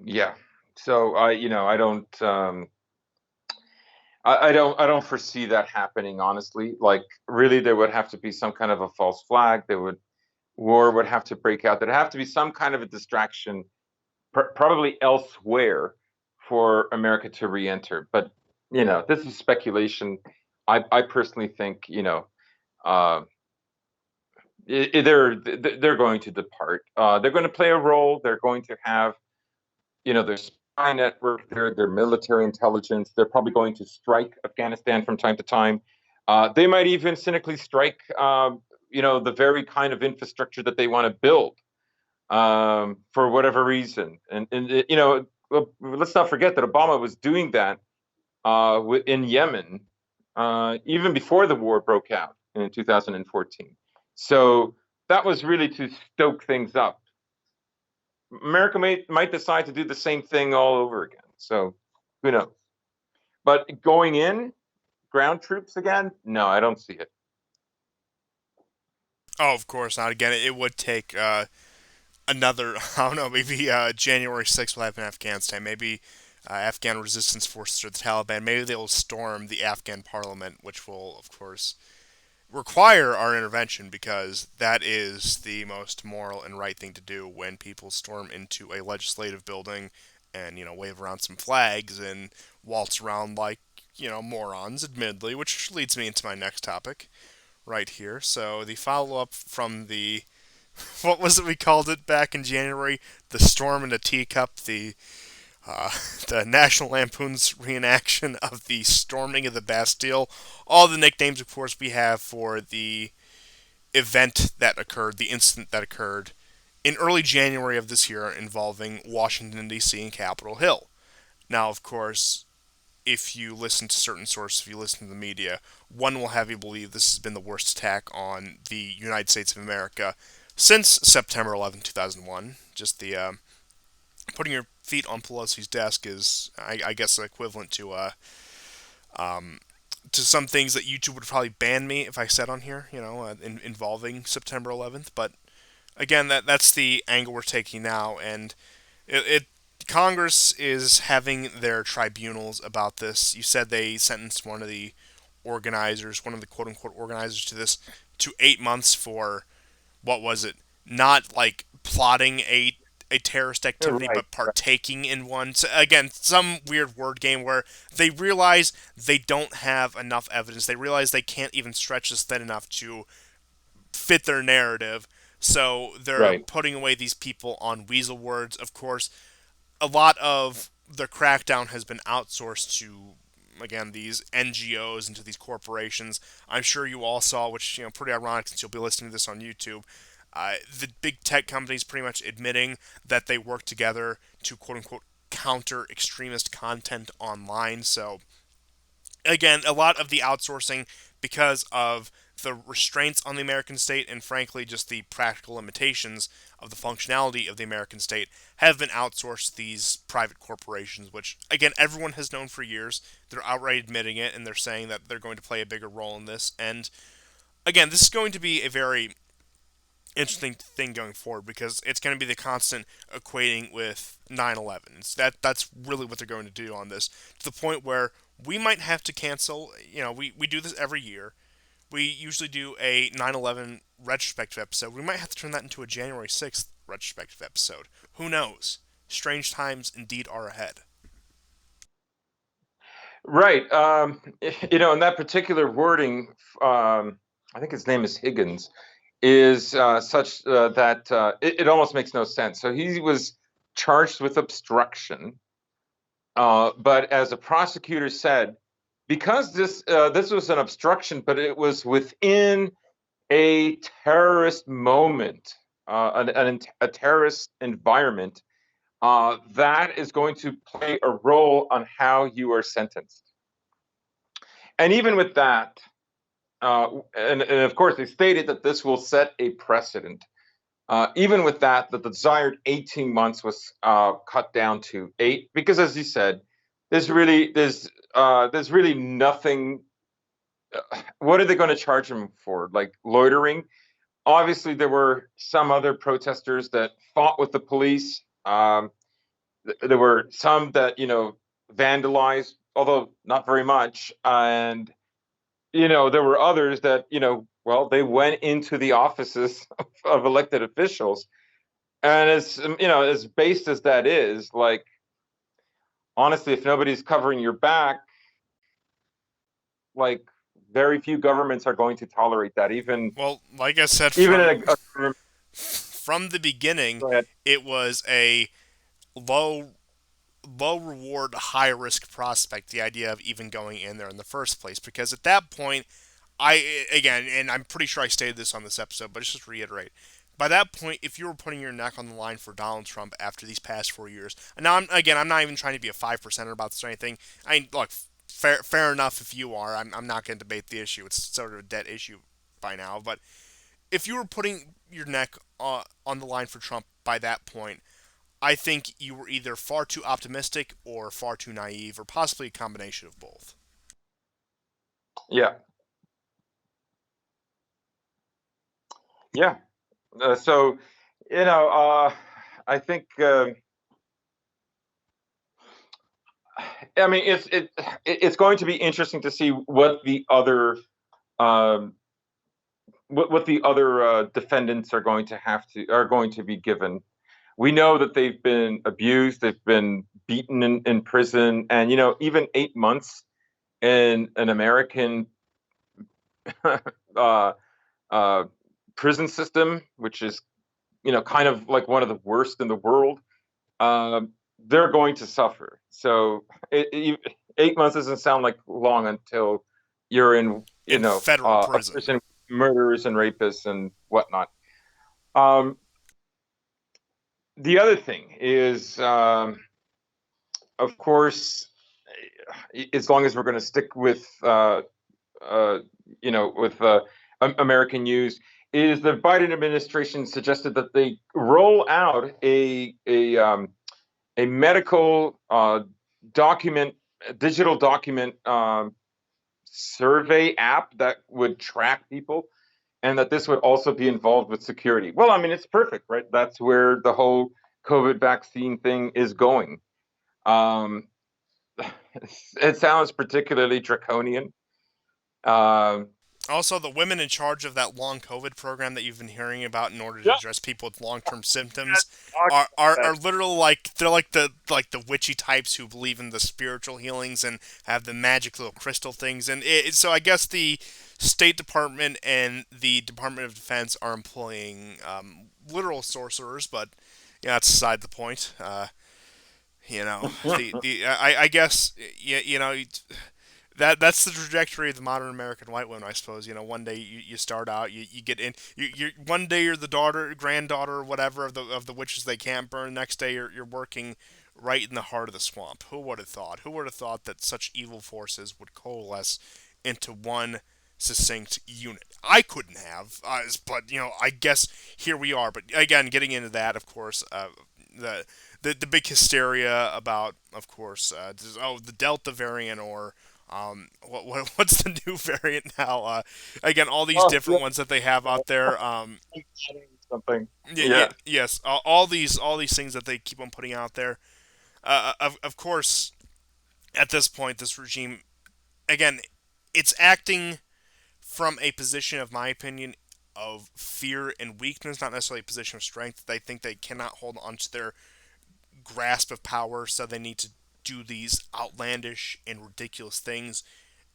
yeah. So I don't. I don't foresee that happening, honestly. Like, really, there would have to be some kind of a false flag. There would War would have to break out. There'd have to be some kind of a distraction, probably elsewhere, for America to re-enter. But this is speculation. I personally think uh, they're going to depart. They're going to play a role. They're going to have their spy network, their military intelligence. They're probably going to strike Afghanistan from time to time. They might even cynically strike, the very kind of infrastructure that they want to build for whatever reason. And let's not forget that Obama was doing that in Yemen even before the war broke out in 2014. So that was really to stoke things up. America might decide to do the same thing all over again. So who knows? But going in, ground troops again? No, I don't see it. Oh, of course not. Again, it would take another, I don't know, maybe January 6th will happen in Afghanistan. Maybe Afghan resistance forces or the Taliban, maybe they will storm the Afghan parliament, which will, of course, require our intervention, because that is the most moral and right thing to do when people storm into a legislative building and, wave around some flags and waltz around like, morons, admittedly, which leads me into my next topic right here. So the follow up from the what was it we called it back in January? The storm in a teacup. Uh, the National Lampoon's reenaction of the storming of the Bastille. All the nicknames, of course, we have for the event that occurred, the incident that occurred in early January of this year involving Washington, D.C. and Capitol Hill. Now, of course, if you listen to certain sources, if you listen to the media, one will have you believe this has been the worst attack on the United States of America since September 11th, 2001. Just the putting your feet on Pelosi's desk is, I guess, equivalent to some things that YouTube would probably ban me if I said on here, involving September 11th. But again, that's the angle we're taking now, and it Congress is having their tribunals about this. You said they sentenced one of the quote unquote organizers to this, to 8 months for, what was it? Not like plotting a terrorist activity, Right. but partaking in one. So again, some weird word game where they realize they don't have enough evidence. They realize they can't even stretch this thin enough to fit their narrative. So they're Right. putting away these people on weasel words. Of course, a lot of the crackdown has been outsourced to, again, these NGOs and to these corporations. I'm sure you all saw, which, pretty ironic since you'll be listening to this on YouTube. The big tech companies pretty much admitting that they work together to quote unquote counter extremist content online. So again, a lot of the outsourcing, because of the restraints on the American state and frankly just the practical limitations of the functionality of the American state, have been outsourced to these private corporations, which again everyone has known for years. They're outright admitting it, and they're saying that they're going to play a bigger role in this. And again, this is going to be a very interesting thing going forward, because it's going to be the constant equating with 9/11. That's really what they're going to do on this, to the point where we might have to cancel. We do this every year. We usually do a 9/11 retrospective episode. We might have to turn that into a January 6th retrospective episode. Who knows? Strange times indeed are ahead. Right. In that particular wording, I think his name is Higgins, is such that it almost makes no sense. So he was charged with obstruction, but as a prosecutor said, because this was an obstruction, but it was within a terrorist moment, a terrorist environment, that is going to play a role on how you are sentenced. And even with that, and of course, they stated that this will set a precedent. Even with that, the desired 18 months was cut down to 8 because, as you said, there's really nothing. What are they going to charge him for? Like loitering? Obviously, there were some other protesters that fought with the police. There were some that vandalized, although not very much, and there were others that, well, they went into the offices of elected officials. And as based as that is, like, honestly, if nobody's covering your back, like, very few governments are going to tolerate that. Even Well, like I said, even from a government. from the beginning, Go ahead. it was a low low reward, high risk prospect. The idea of even going in there in the first place, because at that point, I again, and I'm pretty sure I stated this on this episode, but just to reiterate. By that point, if you were putting your neck on the line for Donald Trump after these past 4 years, and now I'm not even trying to be a 5%er about this or anything. I mean, look, fair enough if you are. I'm not going to debate the issue. It's sort of a dead issue by now. But if you were putting your neck on the line for Trump by that point, I think you were either far too optimistic or far too naive, or possibly a combination of both. Yeah, yeah. So, you know, I think. I mean, it's going to be interesting to see um, what the other defendants are going to be given. We know that they've been abused, they've been beaten in prison, and even 8 months in an American uh, uh, prison system, which is kind of like one of the worst in the world. They're going to suffer. So 8 months doesn't sound like long until you're in In federal a prison. prison with murderers and rapists and whatnot. Um, the other thing is, of course, as long as we're going to stick with uh, with American news, is the Biden administration suggested that they roll out a medical document, a digital document survey app that would track people, and that this would also be involved with security. Well, I mean, it's perfect, right? That's where the whole COVID vaccine thing is going. Um, it sounds particularly draconian. Um, Also, the women in charge of that long COVID program that you've been hearing about in order to yeah, address people with long-term symptoms talk are about literal, like they're like the witchy types who believe in the spiritual healings and have the magic little crystal things. And so I guess the State Department and the Department of Defense are employing literal sorcerers, but that's aside the point. that. I guess that's the trajectory of the modern American white woman, I suppose. One day you start out, you get in, one day you're the daughter, granddaughter, or whatever of the witches they can't burn. Next day you're working right in the heart of the swamp. Who would have thought? Who would have thought that such evil forces would coalesce into one succinct unit? I couldn't have, but I guess here we are. But again, getting into that, of course, the the big hysteria about, of course, the Delta variant, or what's the new variant now? Again, all these Oh, yeah, different ones that they have out there. something. Yeah. Yes, all these things that they keep on putting out there. Of course, at this point, this regime, again, it's acting from a position, of my opinion, of fear and weakness, not necessarily a position of strength. They think they cannot hold on to their grasp of power, so they need to do these outlandish and ridiculous things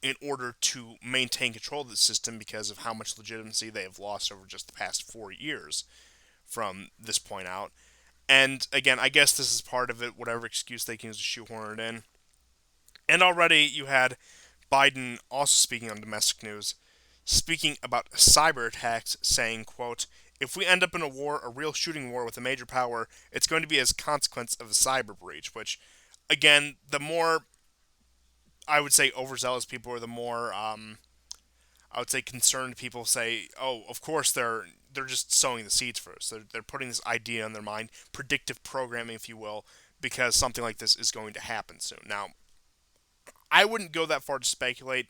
in order to maintain control of the system because of how much legitimacy they have lost over just the past 4 years from this point out. And again, I guess this is part of it, whatever excuse they can use to shoehorn it in. And already you had Biden also speaking on domestic news, speaking about cyber attacks, saying, quote, if we end up in a war, a real shooting war with a major power, it's going to be as a consequence of a cyber breach, which, again, the more, I would say, overzealous people or the more, I would say, concerned people say, oh, of course they're just sowing the seeds for us. They're putting this idea in their mind, predictive programming, if you will, because something like this is going to happen soon. Now, I wouldn't go that far to speculate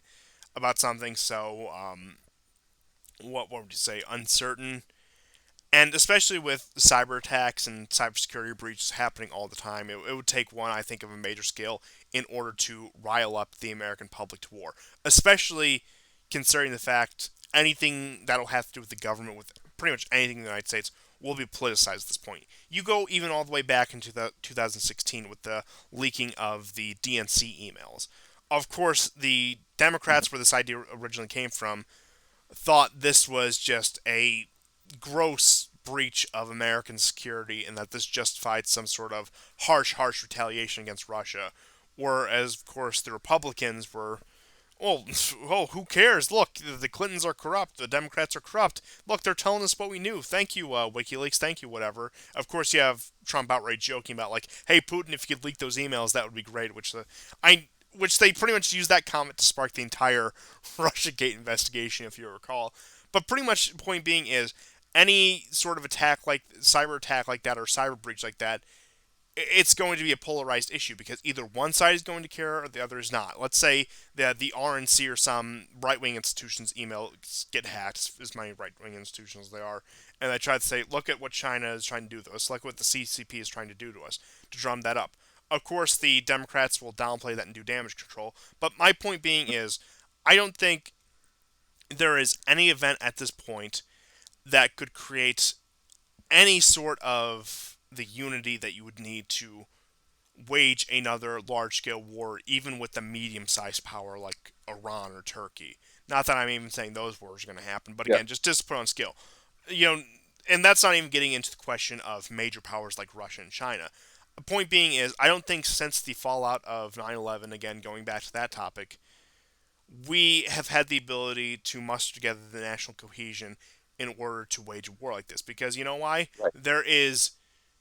about something so what would you say, uncertain, and especially with cyber attacks and cybersecurity breaches happening all the time, it would take one, I think, of a major scale in order to rile up the American public to war, especially considering the fact anything that'll have to do with the government, with pretty much anything in the United States, will be politicized at this point. You go even all the way back into 2016 with the leaking of the DNC emails. Of course, the Democrats, where this idea originally came from, thought this was just a gross breach of American security and that this justified some sort of harsh retaliation against Russia. Whereas, of course, the Republicans were, oh, oh, who cares? Look, the Clintons are corrupt. The Democrats are corrupt. Look, they're telling us what we knew. Thank you, WikiLeaks. Thank you, whatever. Of course, you have Trump outright joking about like, "Hey, Putin, if you could leak those emails, that would be great." Which they pretty much used that comment to spark the entire RussiaGate investigation, if you recall. But pretty much the point being is any sort of attack like cyber attack like that or cyber breach like that, it's going to be a polarized issue because either one side is going to care or the other is not. Let's say that the RNC or some right wing institution's emails get hacked, as many right wing institutions they are, and they try to say, look at what China is trying to do to us, look what the CCP is trying to do to us, to drum that up. Of course, the Democrats will downplay that and do damage control, but my point being is, I don't think there is any event at this point that could create any sort of the unity that you would need to wage another large scale war, even with a medium sized power like Iran or Turkey. Not that I'm even saying those wars are going to happen, but Yeah. again, just put on skill. You know, and that's not even getting into the question of major powers like Russia and China. The point being is, I don't think since the fallout of 9/11, again, going back to that topic, we have had the ability to muster together the national cohesion in order to wage a war like this. Because you know why? Right. There is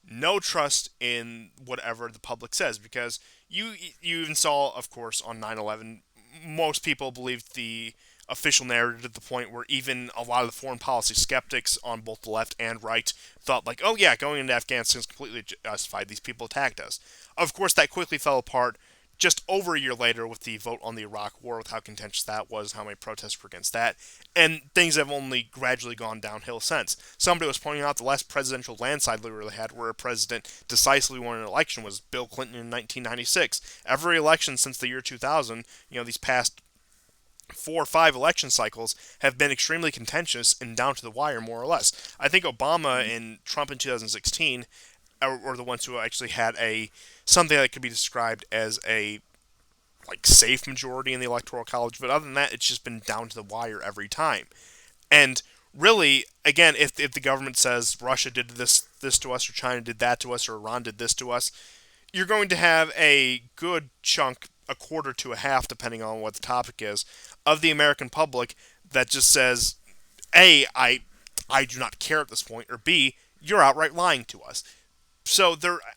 no trust in whatever the public says. Because you even saw, of course, on 9/11, most people believed the official narrative to the point where even a lot of the foreign policy skeptics on both the left and right thought like, oh yeah, going into Afghanistan is completely justified. These people attacked us. Of course, that quickly fell apart just over a year later with the vote on the Iraq War, with how contentious that was, how many protests were against that, and things have only gradually gone downhill since. Somebody was pointing out the last presidential landslide we really had where a president decisively won an election was Bill Clinton in 1996. Every election since the year 2000, these past 4 or 5 election cycles have been extremely contentious and down to the wire, more or less. I think Obama and Trump in 2016 were the ones who actually had a something that could be described as a like safe majority in the electoral college. But other than that, it's just been down to the wire every time. And really, again, if the government says Russia did this to us, or China did that to us, or Iran did this to us, you're going to have a good chunk, a quarter to a half, depending on what the topic is, of the American public that just says, A, I do not care at this point, or B, you're outright lying to us. So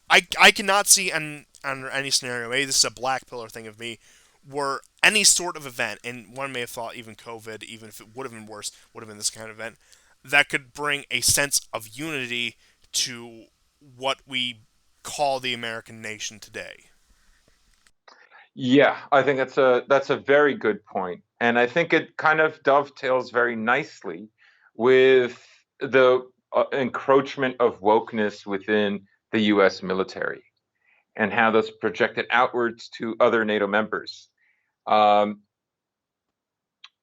I cannot see under any scenario, maybe this is a black pillar thing of me, where any sort of event, and one may have thought even COVID, even if it would have been worse, would have been this kind of event, that could bring a sense of unity to what we call the American nation today. Yeah, I think that's a very good point, and I think it kind of dovetails very nicely with the encroachment of wokeness within the U.S. military and how that's projected outwards to other NATO members. Um,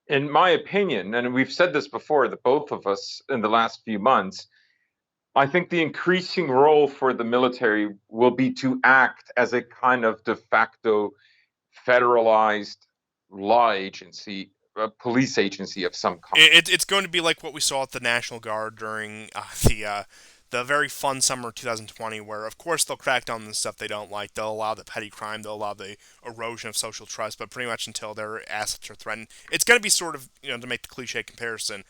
in my opinion, and we've said this before, the both of us in the last few months, I think the increasing role for the military will be to act as a kind of de facto federalized law agency, a police agency of some kind. It's going to be like what we saw at the National Guard during the very fun summer of 2020, where of course they'll crack down on the stuff they don't like. They'll allow the petty crime. They'll allow the erosion of social trust. But pretty much until their assets are threatened, it's going to be sort of, to make the cliche comparison,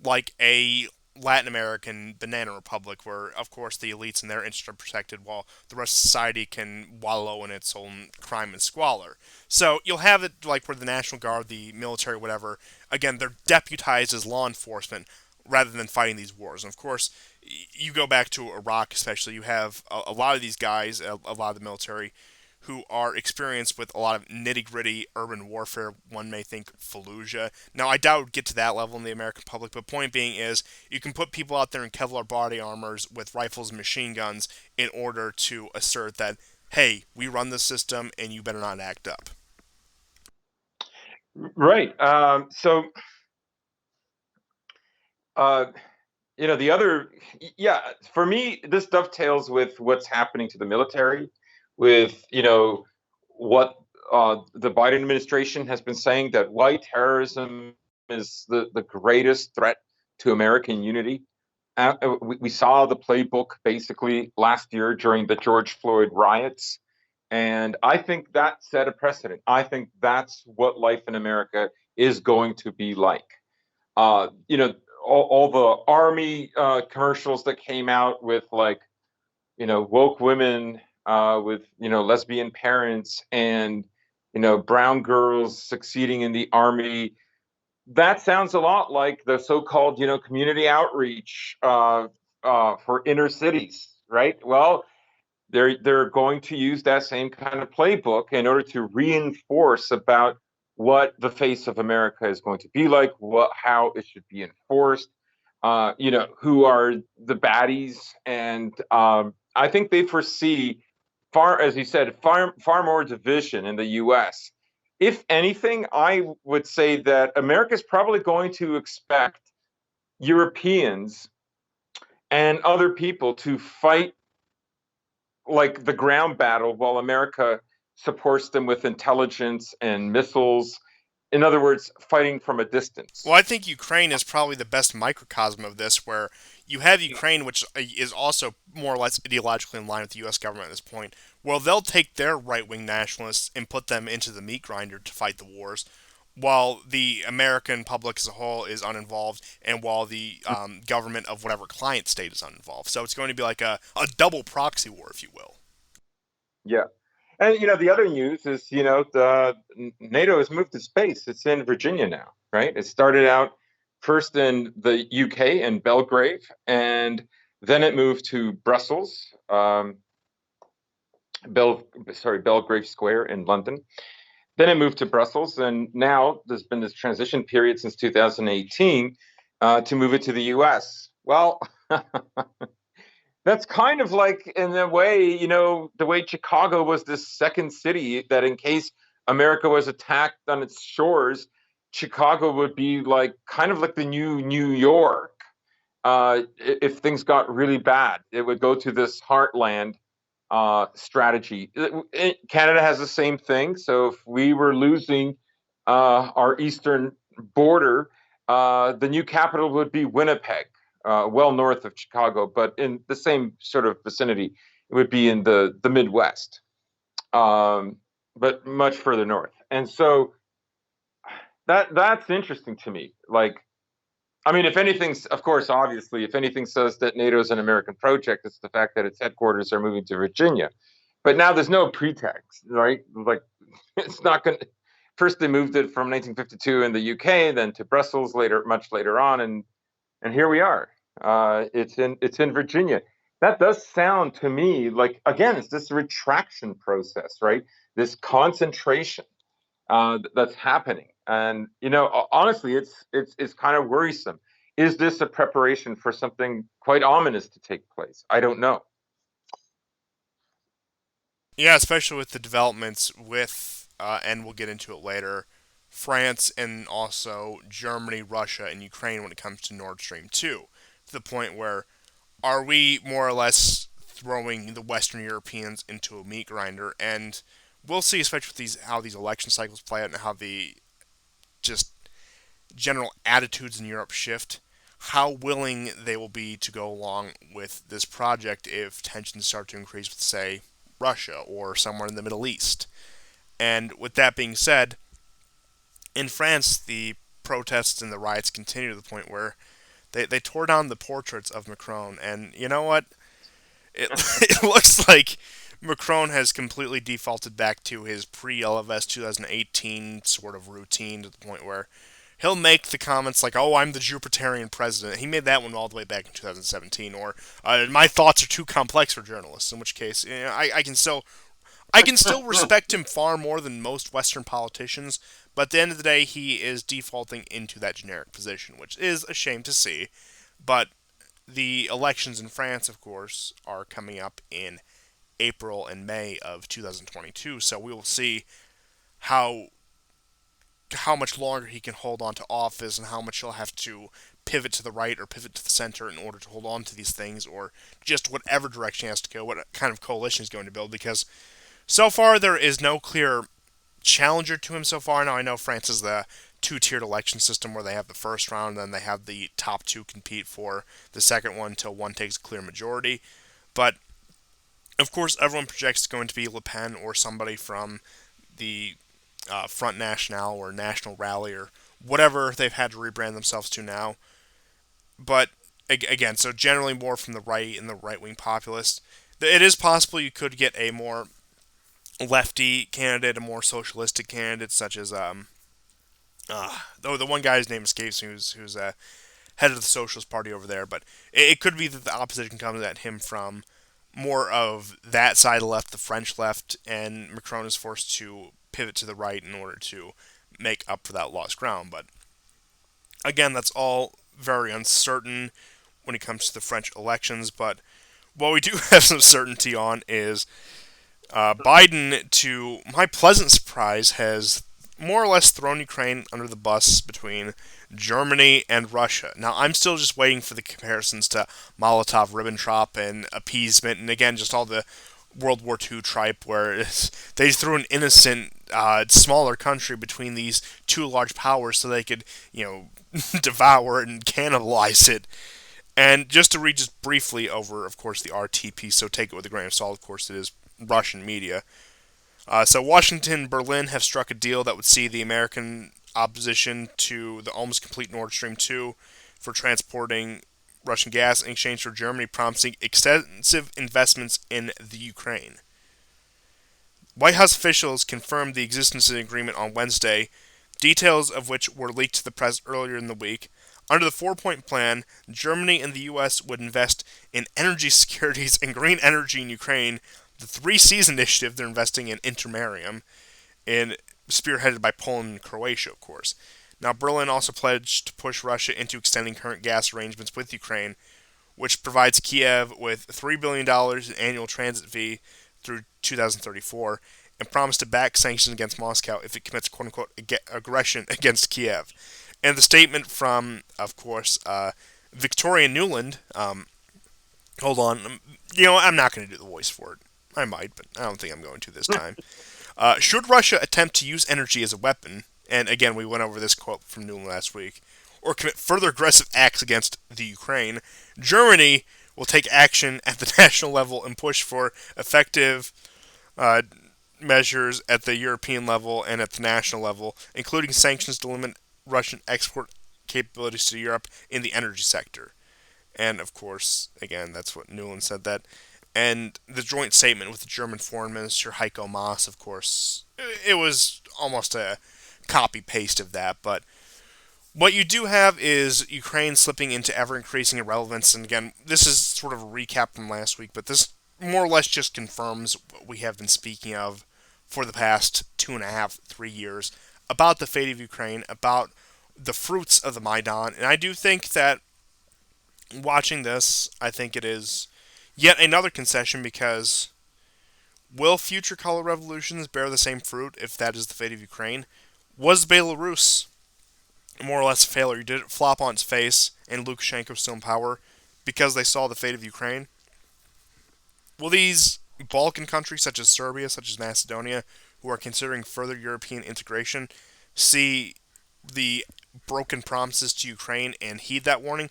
like a Latin American banana republic, where of course the elites and their interests are protected, while the rest of society can wallow in its own crime and squalor. So you'll have it like where the National Guard, the military, whatever, again, they're deputized as law enforcement rather than fighting these wars. And of course, you go back to Iraq, especially, you have a lot of these guys, a lot of the military, who are experienced with a lot of nitty gritty urban warfare. One may think Fallujah. Now, I doubt it would get to that level in the American public, but point being is you can put people out there in Kevlar body armors with rifles and machine guns in order to assert that, hey, we run the system and you better not act up. Right. Uh, the other, yeah, for me, this dovetails with what's happening to the military, with, what the Biden administration has been saying, that white terrorism is the greatest threat to American unity. We saw the playbook basically last year during the George Floyd riots. And I think that set a precedent. I think that's what life in America is going to be like. uh, you know, all the army commercials that came out with, like, woke women with, lesbian parents, and, brown girls succeeding in the army. That sounds a lot like the so-called, community outreach for inner cities, right? Well, they're going to use that same kind of playbook in order to reinforce about what the face of America is going to be like, how it should be enforced, who are the baddies, and I think they foresee far, as you said, far more division in the U.S. If anything, I would say that America is probably going to expect Europeans and other people to fight like the ground battle while America supports them with intelligence and missiles. In other words, fighting from a Well, distance. I think Ukraine is probably the best microcosm of this, where you have Ukraine, which is also more or less ideologically in line with the U.S. government at this point. Well, they'll take their right wing nationalists and put them into the meat grinder to fight the wars, while the American public as a whole is uninvolved, and while the government of whatever client state is uninvolved. So it's going to be like a double proxy war, if you will. Yeah. And the other news is, the NATO has moved to space. It's in Virginia now, right? It started out first in the UK in Belgrave, and then it moved to Brussels, Belgrave Square in London. Then it moved to Brussels, and now there's been this transition period since 2018 to move it to the US. Well, that's kind of like, in a way, the way Chicago was this second city that, in case America was attacked on its shores, Chicago would be like kind of like the new New York. If things got really bad, it would go to this heartland strategy. Canada has the same thing. So if we were losing our eastern border, the new capital would be Winnipeg, well north of Chicago, but in the same sort of vicinity. It would be in the Midwest, but much further north. And so that's interesting to me. Like, I mean, if anything, of course, obviously, if anything says that NATO is an American project, it's the fact that its headquarters are moving to Virginia. But now there's no pretext, right? Like, it's not going to. First, they moved it from 1952 in the UK, then to Brussels later, much later on, and here we are. It's in Virginia. That does sound to me like, again, it's this retraction process, right? This concentration that's happening. And honestly, it's kind of worrisome. Is this a preparation for something quite ominous to take place? I don't know. Yeah, especially with the developments with, and we'll get into it later, France and also Germany, Russia, and Ukraine when it comes to Nord Stream 2, to the point where are we more or less throwing the Western Europeans into a meat grinder? And we'll see, especially with these how these election cycles play out and how the just general attitudes in Europe shift. How willing they will be to go along with this project if tensions start to increase with, say, Russia or somewhere in the Middle East. And with that being said, in France, the protests and the riots continue to the point where they tore down the portraits of Macron. And you know what? It, it looks like Macron has completely defaulted back to his pre-LFS 2018 sort of routine to the point where he'll make the comments like, "Oh, I'm the Jupiterian president." He made that one all the way back in 2017, or "My thoughts are too complex for journalists." In which case, I can still respect him far more than most Western politicians, but at the end of the day, he is defaulting into that generic position, which is a shame to see. But the elections in France, of course, are coming up in April and May of 2022, so we will see how much longer he can hold on to office and how much he'll have to pivot to the right or pivot to the center in order to hold on to these things, or just whatever direction he has to go, what kind of coalition he's going to build, because so far there is no clear challenger to him so far. Now, I know France is the two-tiered election system where they have the first round, and then they have the top two compete for the second one until one takes a clear majority. But of course, everyone projects it's going to be Le Pen or somebody from the Front National or National Rally or whatever they've had to rebrand themselves to now. But again, so generally more from the right and the right-wing populists. It is possible you could get a more lefty candidate, a more socialistic candidate, such as though the one guy's name escapes me, who's head of the Socialist Party over there. But it could be that the opposition comes at him from more of that side of the left, the French left, and Macron is forced to pivot to the right in order to make up for that lost ground. But again, that's all very uncertain when it comes to the French elections. But what we do have some certainty on is Biden, to my pleasant surprise, has more or less thrown Ukraine under the bus between Germany and Russia. Now, I'm still just waiting for the comparisons to Molotov-Ribbentrop and appeasement, and again, just all the World War II tripe where they threw an innocent, smaller country between these two large powers so they could, devour and cannibalize it. And just to read just briefly over, of course, the RT piece, so take it with a grain of salt, of course, it is Russian media. So Washington and Berlin have struck a deal that would see the American opposition to the almost complete Nord Stream 2 for transporting Russian gas in exchange for Germany promising extensive investments in the Ukraine. White House officials confirmed the existence of the agreement on Wednesday, details of which were leaked to the press earlier in the week. Under the four-point plan, Germany and the U.S. would invest in energy securities and green energy in Ukraine. The Three Seas initiative they're investing in Intermarium, and spearheaded by Poland and Croatia, of course. Now, Berlin also pledged to push Russia into extending current gas arrangements with Ukraine, which provides Kiev with $3 billion in annual transit fee through 2034, and promised to back sanctions against Moscow if it commits quote-unquote aggression against Kiev. And the statement from, of course, Victoria Nuland, hold on, I'm not going to do the voice for it. I might, but I don't think I'm going to this time. Should Russia attempt to use energy as a weapon, and again, we went over this quote from Newland last week, or commit further aggressive acts against the Ukraine, Germany will take action at the national level and push for effective measures at the European level and at the national level, including sanctions to limit Russian export capabilities to Europe in the energy sector. And of course, again, that's what Newland said that. And the joint statement with the German Foreign Minister Heiko Maas, of course, it was almost a copy paste of that. But what you do have is Ukraine slipping into ever increasing irrelevance. And again, this is sort of a recap from last week, but this more or less just confirms what we have been speaking of for the past 2.5, 3 years about the fate of Ukraine, about the fruits of the Maidan. And I do think that watching this, I think it is yet another concession because will future color revolutions bear the same fruit if that is the fate of Ukraine? Was Belarus more or less a failure? Did it flop on its face and Lukashenko still in power? because they saw the fate of Ukraine. Will these Balkan countries, such as Serbia, such as Macedonia, who are considering further European integration, see the broken promises to Ukraine and heed that warning?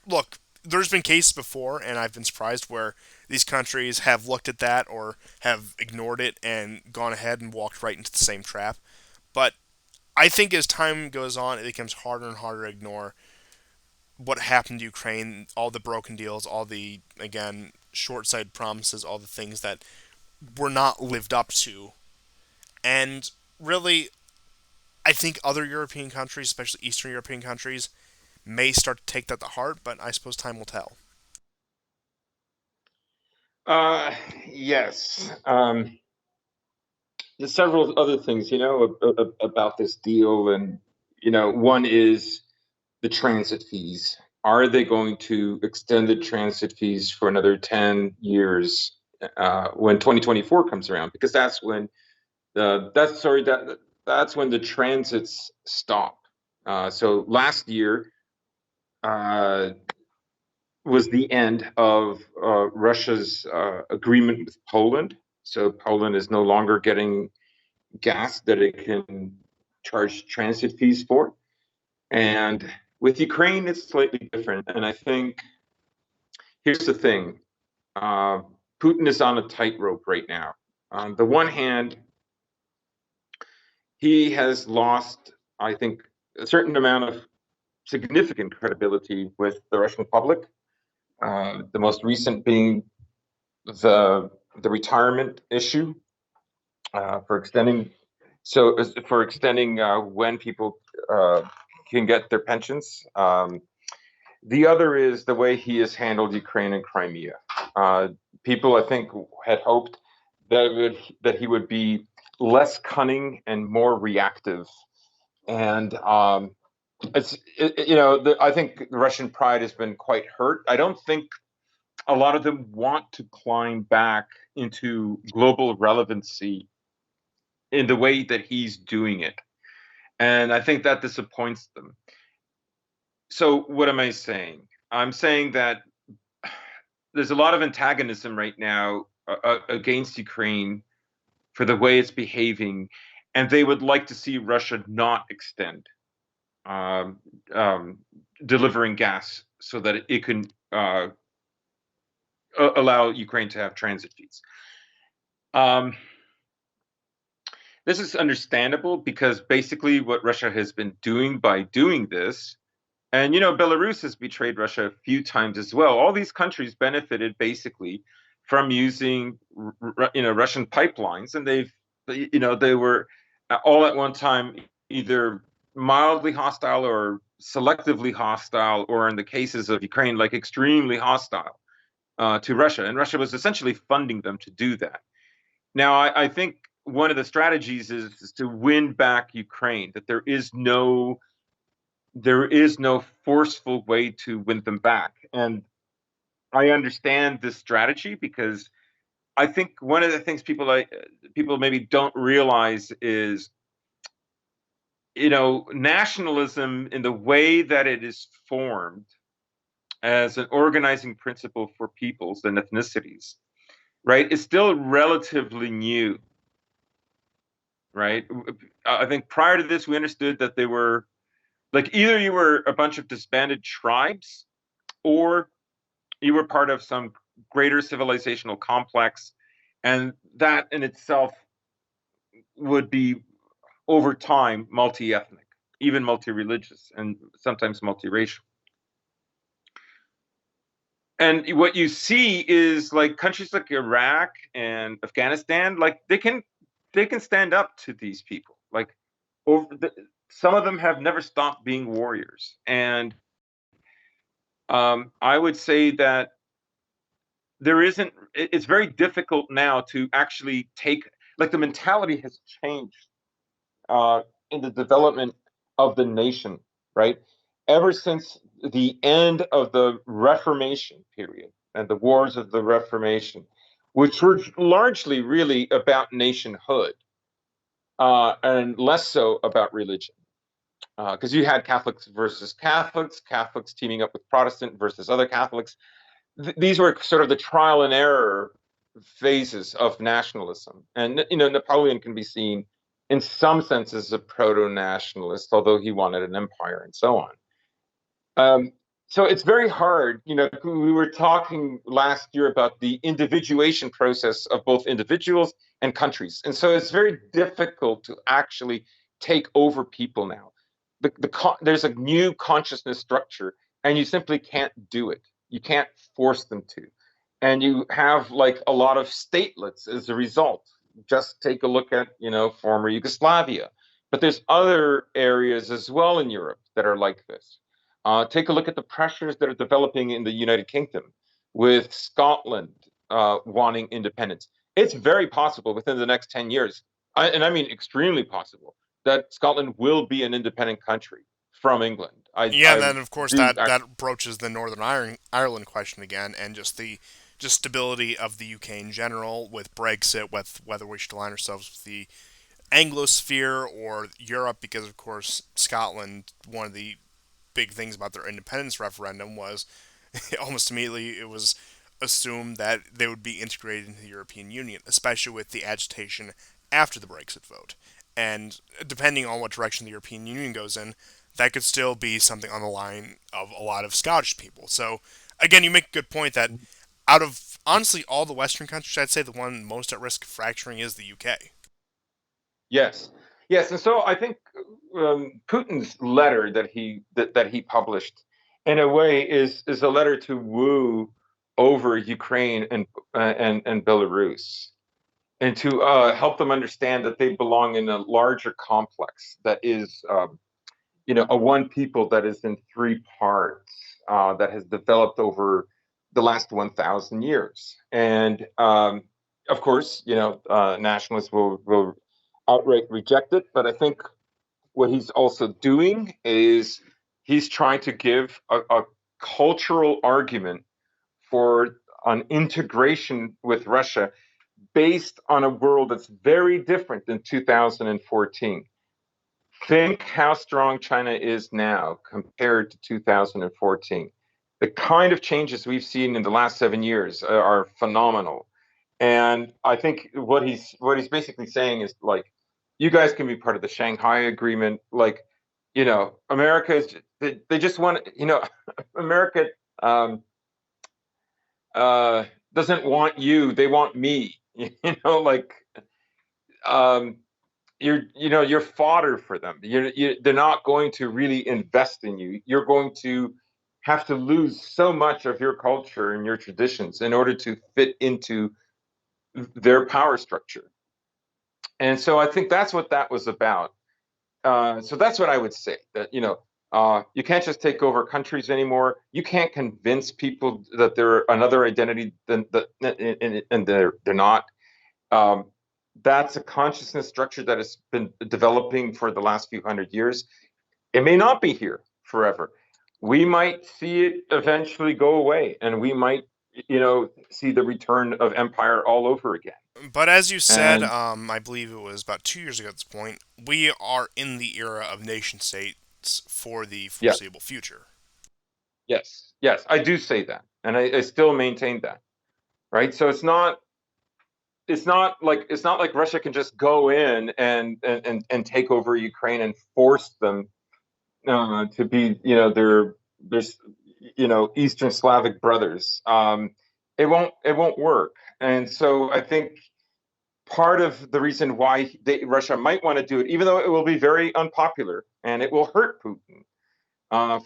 Look, there's been cases before, and I've been surprised where these countries have looked at that or have ignored it and gone ahead and walked right into the same trap. But I think as time goes on, it becomes harder and harder to ignore what happened to Ukraine, all the broken deals, all the, again, short sighted promises, all the things that were not lived up to. And really, I think other European countries, especially Eastern European countries, may start to take that to heart, but I suppose time will tell. Uh, yes. There's several other things, about this deal, and one is the transit fees. Are they going to extend the transit fees for another 10 years when 2024 comes around? Because that's when that's when the transits stop. So last year uh, was the end of Russia's agreement with Poland. So Poland is no longer getting gas that it can charge transit fees for. And with Ukraine, it's slightly different. And I think here's the thing: uh, Putin is on a tightrope right now. On the one hand, he has lost, I think, a certain amount of significant credibility with the Russian public. The most recent being the the retirement issue for extending. So for extending when people uh, can get their pensions. The other is the way he has handled Ukraine and Crimea. Uh, People, I think, had hoped that he would be less cunning and more reactive. And I think the Russian pride has been quite hurt. I don't think a lot of them want to climb back into global relevancy in the way that he's doing it. And I think that disappoints them. So, what am I saying? I'm saying that there's a lot of antagonism right now against Ukraine for the way it's behaving, and they would like to see Russia not extend um, um, delivering gas so that it can allow Ukraine to have transit fees. Um, this is understandable because basically what Russia has been doing by doing this, and Belarus has betrayed Russia a few times as well. All these countries benefited basically from using Russian pipelines, and they were all at one time either mildly hostile or selectively hostile, or in the cases of Ukraine, like extremely hostile to Russia. And Russia was essentially funding them to do that. Now, I think one of the strategies is to win back Ukraine. That there is no forceful way to win them back. And I understand this strategy because I think one of the things people maybe don't realize is nationalism in the way that it is formed as an organizing principle for peoples and ethnicities, right, is still relatively new, right? I think prior to this, we understood that they were like either you were a bunch of disbanded tribes or you were part of some greater civilizational complex, and that in itself would be over time multi-ethnic, even multi-religious, and sometimes multiracial. And what you see is like countries like Iraq and Afghanistan, like they can stand up to these people. Like some of them have never stopped being warriors, and I would say that there isn't. It's very difficult now to actually take, like, the mentality has changed in the development of the nation, right? Ever since the end of the Reformation period and the wars of the Reformation, which were largely really about nationhood and less so about religion. because you had Catholics versus Catholics, Catholics teaming up with Protestant versus other Catholics. These were sort of the trial and error phases of nationalism. And Napoleon can be seen in some senses as a proto-nationalist, although he wanted an empire and so on. Um, so it's very hard. We were talking last year about the individuation process of both individuals and countries. And so it's very difficult to actually take over people now. There's a new consciousness structure, and you simply can't do it. You can't force them to. And you have like a lot of statelets as a result. Just take a look at, former Yugoslavia. But there's other areas as well in Europe that are like this. Take a look at the pressures that are developing in the United Kingdom with Scotland wanting independence. It's very possible within the next 10 years, and I mean extremely possible, that Scotland will be an independent country from England. Yeah, and I then of course do that broaches the Ireland question again, and just stability of the UK in general with Brexit, with whether we should align ourselves with the Anglosphere or Europe, because of course Scotland, one of the big things about their independence referendum was almost immediately it was assumed that they would be integrated into the European Union, especially with the agitation after the Brexit vote. And depending on what direction the European Union goes in, that could still be something on the line of a lot of Scottish people. So, again, you make a good point that out of honestly all the Western countries, I'd say the one most at risk of fracturing is the UK. Yes, yes, and so I think Putin's letter that he published, in a way, is a letter to woo over Ukraine and Belarus, and to help them understand that they belong in a larger complex that is, a one people that is in three parts that has developed over the last 1,000 years. And of course, nationalists will outright reject it. But I think what he's also doing is he's trying to give a cultural argument for an integration with Russia based on a world that's very different than 2014. Think how strong China is now compared to 2014. The kind of changes we've seen in the last 7 years are phenomenal. And I think what he's basically saying is like, you guys can be part of the Shanghai Agreement. Like, America is they just want America um, doesn't want you; they want me. Like um, you're fodder for them. They're not going to really invest in you. You're going to have to lose so much of your culture and your traditions in order to fit into their power structure. And so I think that's what that was about. So that's what I would say, that you can't just take over countries anymore. You can't convince people that they're another identity than that, and they're not. Um, that's a consciousness structure that has been developing for the last few hundred years. It may not be here forever. We might see it eventually go away, and we might, see the return of empire all over again. But as you said, And I believe it was about 2 years ago at this point, we are in the era of nation states for the yeah, foreseeable future. yes, yes, I do say that, and I still maintain that. Right. So it's not like Russia can just go in and take over Ukraine and force them to be, there's Eastern Slavic brothers. It won't work. And so I think part of the reason why Russia might want to do it, even though it will be very unpopular and it will hurt Putin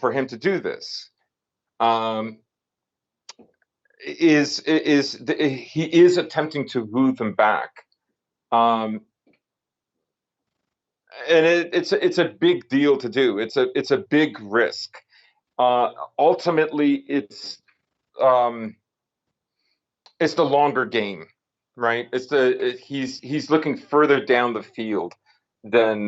for him to do this, um, he is attempting to woo them back. Um, and it's a big deal to do. It's a big risk. Ultimately, um, it's the longer game, right? He's looking further down the field than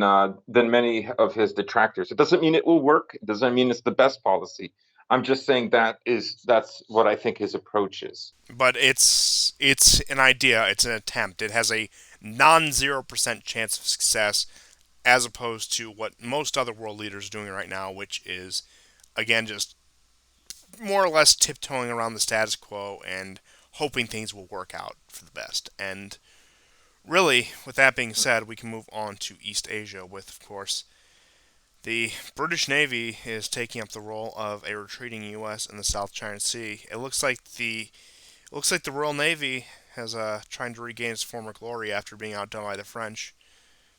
many of his detractors. It doesn't mean it will work. It doesn't mean it's the best policy. I'm just saying that's what I think his approach is. But it's an idea, it's an attempt. It has a non 0% chance of success. as opposed to what most other world leaders are doing right now, which is, again, just more or less tiptoeing around the status quo and hoping things will work out for the best. And really, with that being said, we can move on to East Asia with, of course, the British Navy is taking up the role of a retreating U.S. in the South China Sea. It looks like the Royal Navy has trying to regain its former glory after being outdone by the French.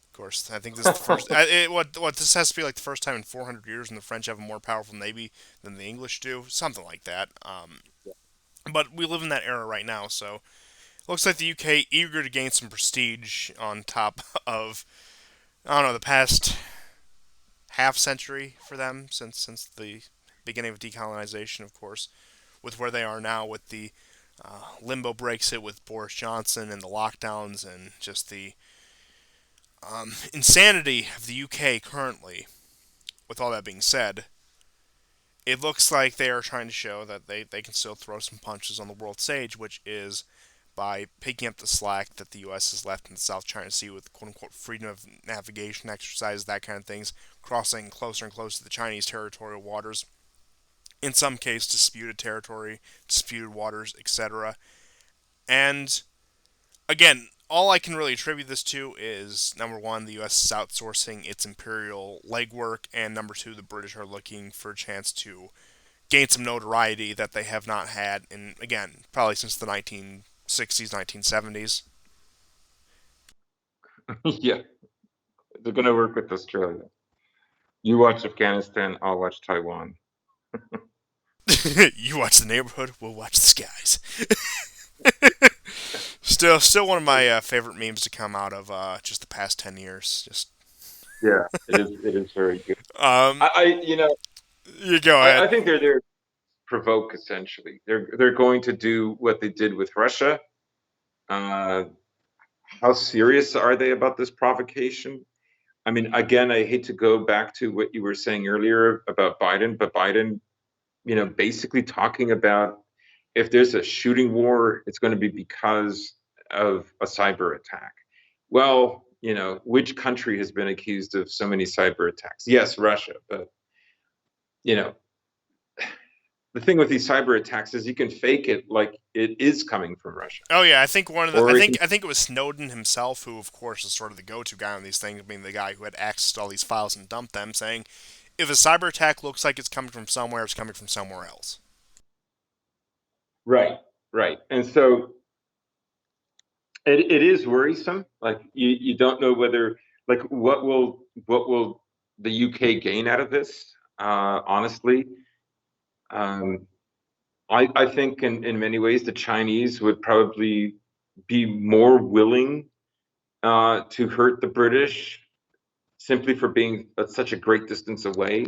Of course, I think this is the first. What this has to be like the first time in 400 years, and the French have a more powerful navy than the English do, something like that. But we live in that era right now, so looks like the UK eager to gain some prestige on top of I don't know the past half century for them since the beginning of decolonization, of course, with where they are now with the limbo Brexit with Boris Johnson and the lockdowns and just the insanity of the UK currently. With all that being said, it looks like they are trying to show that they can still throw some punches on the world stage, which is by picking up the slack that the U.S. has left in the South China Sea with quote unquote freedom of navigation exercises, that kind of things, crossing closer and closer to the Chinese territorial waters. In some case, disputed territory, disputed waters, etc. And again, all I can really attribute this to is number one, the U.S. is outsourcing its imperial legwork, and number two, the British are looking for a chance to gain some notoriety that they have not had in, again, probably since the 1960s, 1970s. Yeah, they're going to work with Australia. You watch Afghanistan, I'll watch Taiwan. You watch the neighborhood, we'll watch the skies. Still one of my favorite memes to come out of just the past 10 years. Just Yeah, it is. It is very good. um, You know, you go I ahead. think they're there to provoke. Essentially, they're going to do what they did with Russia. Uh, how serious are they about this provocation? I mean, again, I hate to go back to what you were saying earlier about Biden, but Biden, basically talking about if there's a shooting war, it's going to be because of a cyber attack. Well, which country has been accused of so many cyber attacks? Yes, Russia, but you know, the thing with these cyber attacks is you can fake it like it is coming from Russia, Oh yeah, I think one of the I or it think can, I think it was Snowden himself who, of course, is sort of the go-to guy on these things, being the guy who had access to all these files and dumped them, saying if a cyber attack looks like it's coming from somewhere, it's coming from somewhere else. right, right, and so it is worrisome. Like you don't know whether like what will the UK gain out of this? Honestly, um, I think in many ways the Chinese would probably be more willing to hurt the British simply for being at such a great distance away.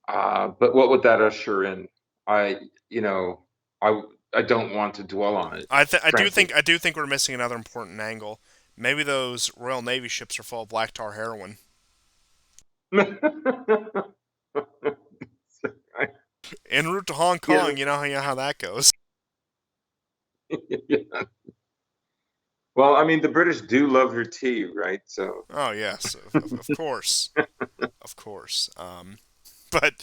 But what would that usher in? I, you know, I I don't want to dwell on it, I do frankly. think I do think we're missing another important angle. Maybe those Royal Navy ships are full of black tar heroin. En route to Hong Yeah, Kong, you know how that goes. yeah. Well, I mean, the British do love their tea, right? So, Oh yes, of course, of course. But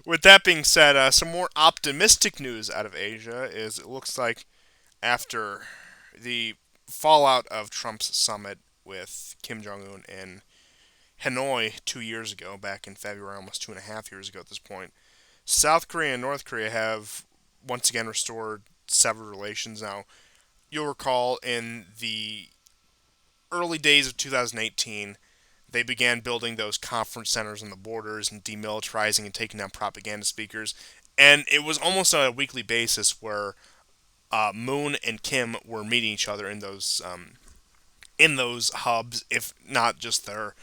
with that being said, some more optimistic news out of Asia is it looks like after the fallout of Trump's summit with Kim Jong Un in Hanoi 2 years ago, back in February, almost 2.5 years ago at this point, South Korea and North Korea have once again restored severed relations. Now, you'll recall in the early days of 2018, they began building those conference centers on the borders and demilitarizing and taking down propaganda speakers. And it was almost on a weekly basis where Moon and Kim were meeting each other in those hubs, if not just their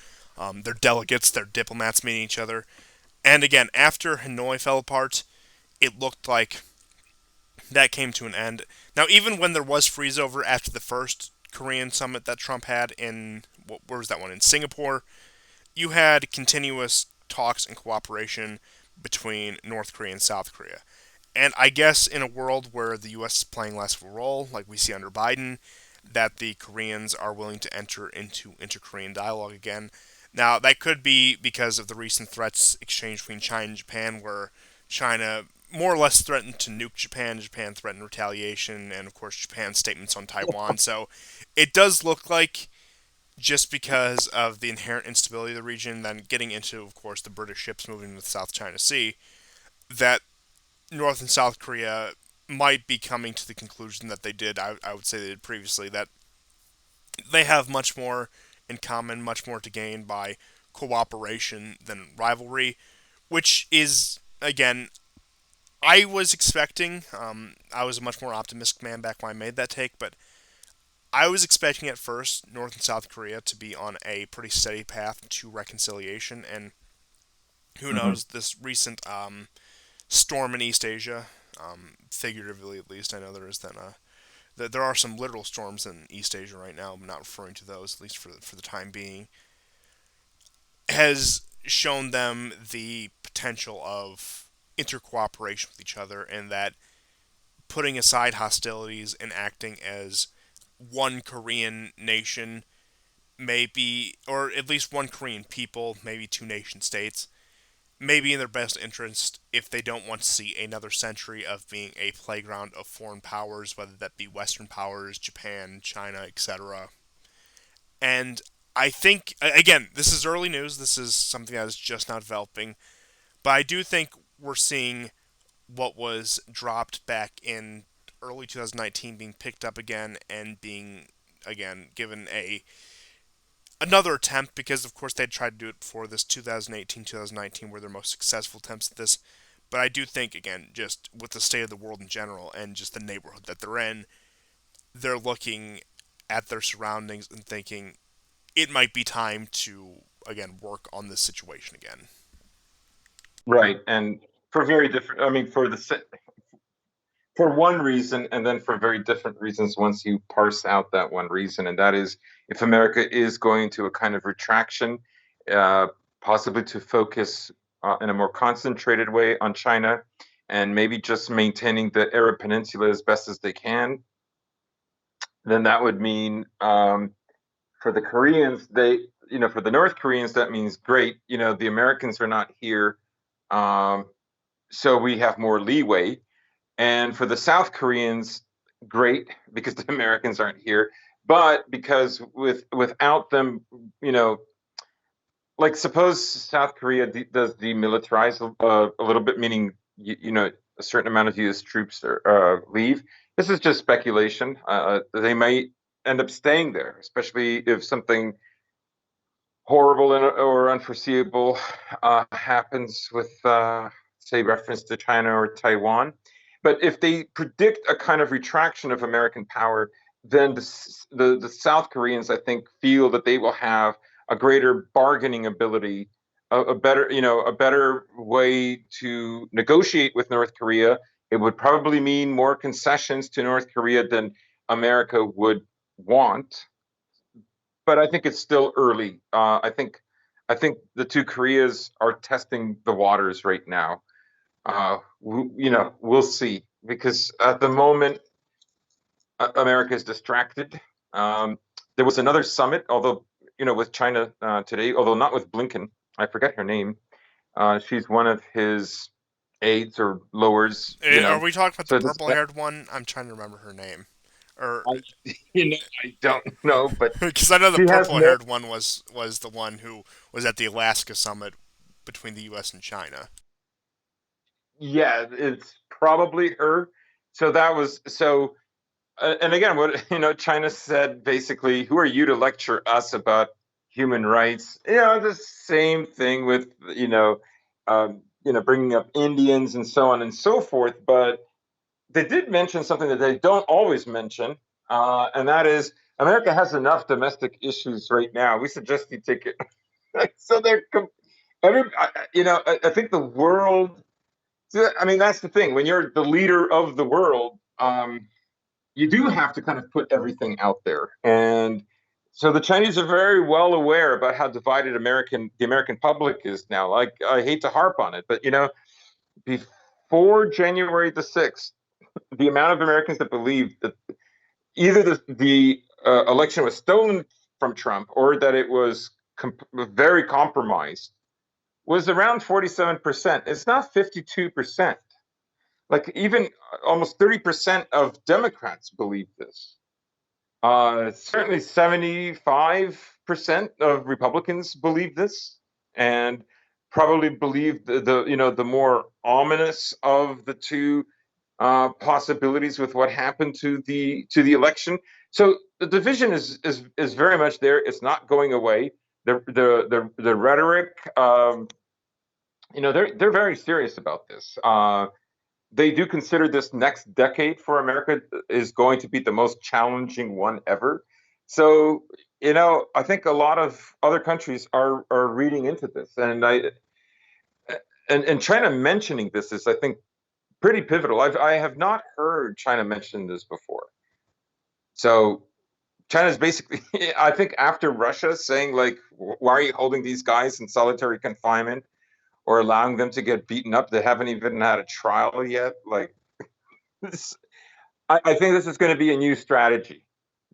delegates, their diplomats meeting each other. And again, after Hanoi fell apart, it looked like that came to an end. Now, even when there was freeze over after the first Korean summit that Trump had in where was that one in Singapore, you had continuous talks and cooperation between North Korea and South Korea. And I guess in a world where the U.S. is playing less of a role, like we see under Biden, that the Koreans are willing to enter into inter-Korean dialogue again. Now, that could be because of the recent threats exchanged between China and Japan, where China more or less threatened to nuke Japan, Japan threatened retaliation, and of course, Japan's statements on Taiwan. So it does look like, just because of the inherent instability of the region, then getting into, of course, the British ships moving into the South China Sea, that North and South Korea might be coming to the conclusion that they did, I would say they did previously, that they have much more in common, much more to gain by cooperation than rivalry, which is, again, I was expecting. I was a much more optimistic man back when I made that take, but I was expecting at first North and South Korea to be on a pretty steady path to reconciliation, and who Mhm. knows, this recent storm in East Asia, figuratively at least, I know there is then there are some literal storms in East Asia right now. I'm not referring to those, at least for the time being, has shown them the potential of intercooperation with each other, and that putting aside hostilities and acting as one Korean nation, maybe, or at least one Korean people, maybe two nation states, may be in their best interest if they don't want to see another century of being a playground of foreign powers, whether that be Western powers, Japan, China, etc. And I think, again, this is early news. This is something that is just not developing. But I do think we're seeing what was dropped back in early 2019 being picked up again and being, again, given another attempt, because of course they tried to do it before this. 2018, 2019 were their most successful attempts at this. But I do think, again, just with the state of the world in general and just the neighborhood that they're in, they're looking at their surroundings and thinking it might be time to, again, work on this situation again. Right. And for very different, I mean, for one reason, and then for very different reasons once you parse out that one reason. And that is if America is going to a kind of retraction, uh, possibly to focus in a more concentrated way on China and maybe just maintaining the Arab Peninsula as best as they can, then that would mean for the Koreans, for the North Koreans, that means great. The Americans are not here. Um, so we have more leeway. And for the South Koreans, great because the Americans aren't here. But because without them, you know, like suppose South Korea does demilitarize a little bit, meaning a certain amount of U.S. troops leave. This is just speculation. They might end up staying there, especially if something horrible or unforeseeable happens with, say, reference to China or Taiwan. But if they predict a kind of retraction of American power, then the South Koreans, I think, feel that they will have a greater bargaining ability, a better way to negotiate with North Korea. It would probably mean more concessions to North Korea than America would want, but I think it's still early. I think the two Koreas are testing the waters right now. We'll see because at the moment America is distracted. Um, there was another summit, although with China today, although not with Blinken. I forget her name. She's one of his aides or lowers. Are we talking about the So this, purple-haired one? I'm trying to remember her name, or I, I don't know, but because I know the she has more. purple-haired one was the one who was at the Alaska summit between the U.S. and China. Yeah, it's probably her. So that was so. And again, what China said basically, who are you to lecture us about human rights? The same thing with bringing up Indians and so on and so forth. But they did mention something that they don't always mention, and that is America has enough domestic issues right now. We suggest you take it. So I think the world. I mean, that's the thing. When you're the leader of the world, you do have to kind of put everything out there. And so the Chinese are very well aware about how divided the American public is now. Like I hate to harp on it, but before January the 6th, the amount of Americans that believed that either the election was stolen from Trump or that it was very compromised was around 47%. It's not 52%. Like even almost 30% of Democrats believe this. Certainly 75% of Republicans believe this, and probably believe the more ominous of the two possibilities with what happened to the election. So the division is very much there. It's not going away. The rhetoric, they're very serious about this. They do consider this next decade for America is going to be the most challenging one ever. So, I think a lot of other countries are reading into this, and China mentioning this is, I think, pretty pivotal. I have not heard China mention this before. So China's basically, I think, after Russia saying like, why are you holding these guys in solitary confinement or allowing them to get beaten up? They haven't even had a trial yet. Like, this, I think this is going to be a new strategy.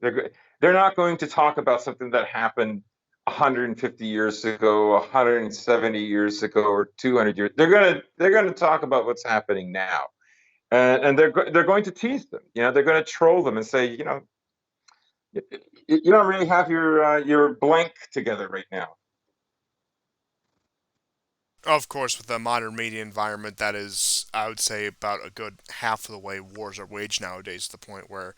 They're not going to talk about something that happened 150 years ago, 170 years ago, or 200 years. They're going to talk about what's happening now, and they're going to tease them. They're going to troll them and say, you don't really have your blank together right now. Of course, with the modern media environment, that is, I would say, about a good half of the way wars are waged nowadays, to the point where,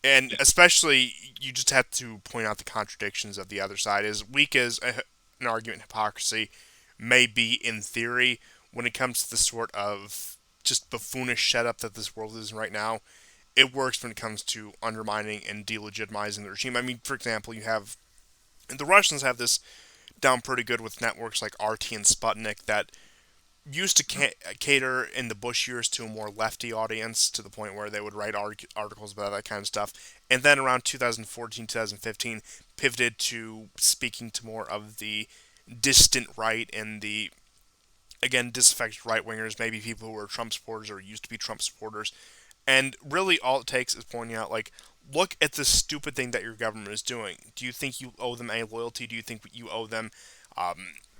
and especially, you just have to point out the contradictions of the other side. As weak as an argument in hypocrisy may be in theory, when it comes to the sort of just buffoonish setup that this world is in right now, it works when it comes to undermining and delegitimizing the regime. I mean, for example, the Russians have this down pretty good with networks like RT and Sputnik that used to cater in the Bush years to a more lefty audience, to the point where they would write articles about that kind of stuff. And then around 2014, 2015, pivoted to speaking to more of the distant right and the, again, disaffected right wingers, maybe people who are Trump supporters or used to be Trump supporters. And really, all it takes is pointing out, like, look at the stupid thing that your government is doing. Do you think you owe them any loyalty? Do you think you owe them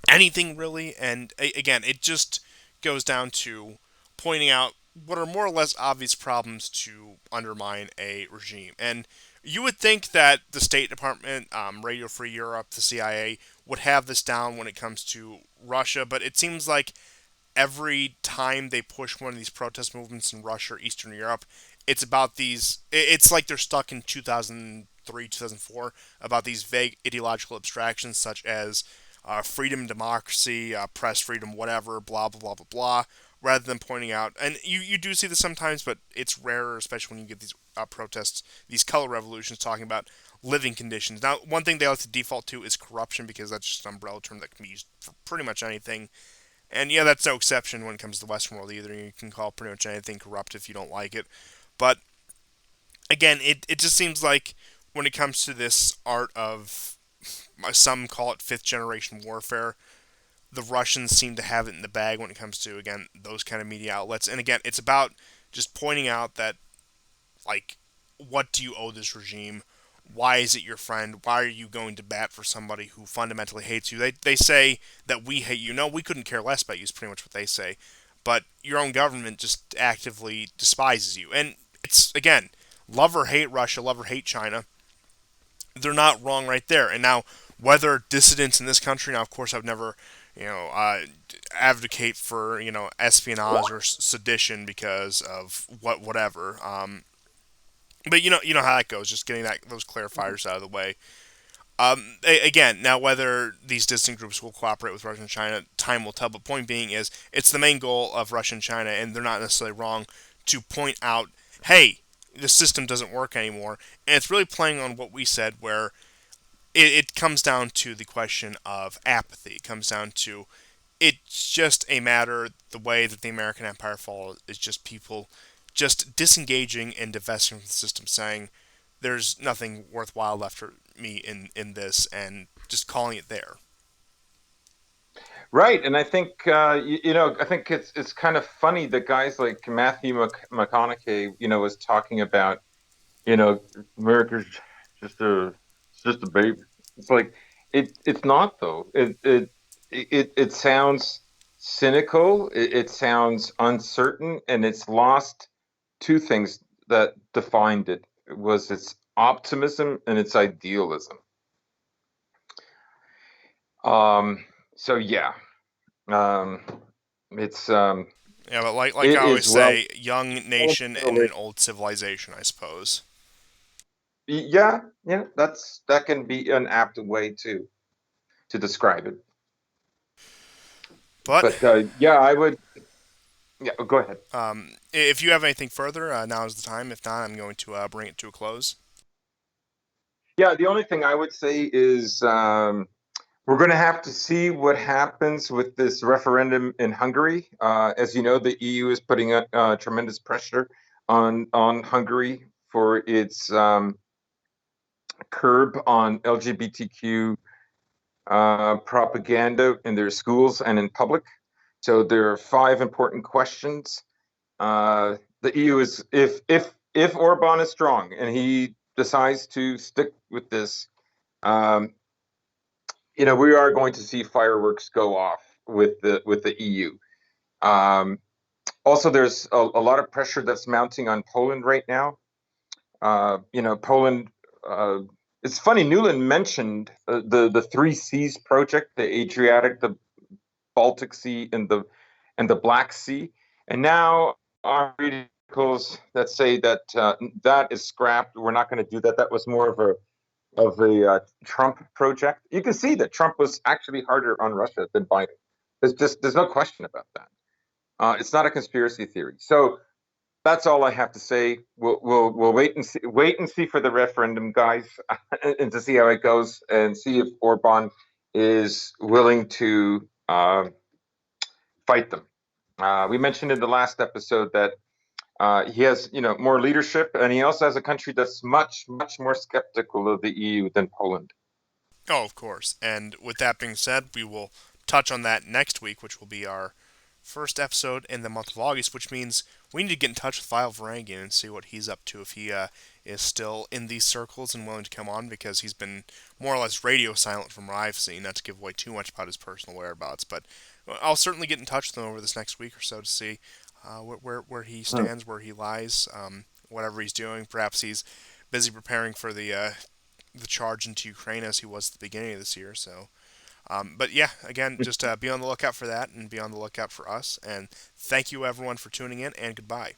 anything, really? And again, it just goes down to pointing out what are more or less obvious problems to undermine a regime. And you would think that the State Department, Radio Free Europe, the CIA would have this down when it comes to Russia, but it seems like every time they push one of these protest movements in Russia or Eastern Europe, it's about these. It's like they're stuck in 2003, 2004 about these vague ideological abstractions such as freedom, democracy, press freedom, whatever, blah blah blah blah blah. Rather than pointing out, and you do see this sometimes, but it's rarer, especially when you get these protests, these color revolutions talking about living conditions. Now, one thing they like to default to is corruption, because that's just an umbrella term that can be used for pretty much anything. And yeah, that's no exception when it comes to the Western world either. You can call pretty much anything corrupt if you don't like it. But again, it just seems like when it comes to this art of, some call it fifth generation warfare, the Russians seem to have it in the bag when it comes to, again, those kind of media outlets. And again, it's about just pointing out that, like, what do you owe this regime? Why is it your friend? Why are you going to bat for somebody who fundamentally hates you? They say that we hate you. No, we couldn't care less about you, is pretty much what they say. But your own government just actively despises you. And it's, again, love or hate Russia, love or hate China, they're not wrong right there. And now, whether dissidents in this country, now, of course, I've never, advocate for, espionage or sedition because of whatever. But you know how that goes. Just getting those clarifiers out of the way. Again, now whether these distant groups will cooperate with Russia and China, time will tell. But point being is, it's the main goal of Russia and China, and they're not necessarily wrong to point out, hey, the system doesn't work anymore. And it's really playing on what we said, where it comes down to the question of apathy. It comes down to, it's just a matter, the way that the American empire falls is just people just disengaging and divesting from the system, saying there's nothing worthwhile left for me in this, and just calling it there. Right, and I think I think it's kind of funny that guys like Matthew McConaughey, was talking about, America's just a it's just a baby. It's like it's not though. It sounds cynical. It sounds uncertain, and it's lost two things that defined it. It was its optimism and its idealism. Um, so yeah, um, it's Yeah, but like it I always is well, say, young well nation in articulated. an old civilization, I suppose. Yeah, yeah, that can be an apt way to describe it. But But yeah, I would. Yeah, go ahead. if you have anything further, now is the time. If not, I'm going to bring it to a close. Yeah, the only thing I would say is we're going to have to see what happens with this referendum in Hungary. As you know, the EU is putting tremendous pressure on Hungary for its curb on LGBTQ propaganda in their schools and in public. So there are five important questions. The EU is if Orban is strong and he decides to stick with this, um, we are going to see fireworks go off with the EU. Um, Also, there's a lot of pressure that's mounting on Poland right now. Poland. Uh, it's funny. Newland mentioned the three Seas project: the Adriatic, the Baltic Sea, and the Black Sea. And now our articles that say that that is scrapped. We're not going to do that. That was more of a Trump project. You can see that Trump was actually harder on Russia than Biden. There's no question about that. It's not a conspiracy theory. So that's all I have to say. We'll wait and see for the referendum, guys, and to see how it goes, and see if Orban is willing to fight them. We mentioned in the last episode that he has, more leadership, and he also has a country that's much, much more skeptical of the EU than Poland. Oh, of course. And with that being said, we will touch on that next week, which will be our first episode in the month of August, which means we need to get in touch with File Varangian and see what he's up to, if he is still in these circles and willing to come on, because he's been more or less radio silent from what I've seen, not to give away too much about his personal whereabouts. But I'll certainly get in touch with him over this next week or so to see where he Hmm. stands, where he lies, whatever he's doing. Perhaps he's busy preparing for the charge into Ukraine as he was at the beginning of this year. So, but yeah, again, just be on the lookout for that and be on the lookout for us. And thank you everyone for tuning in, and goodbye.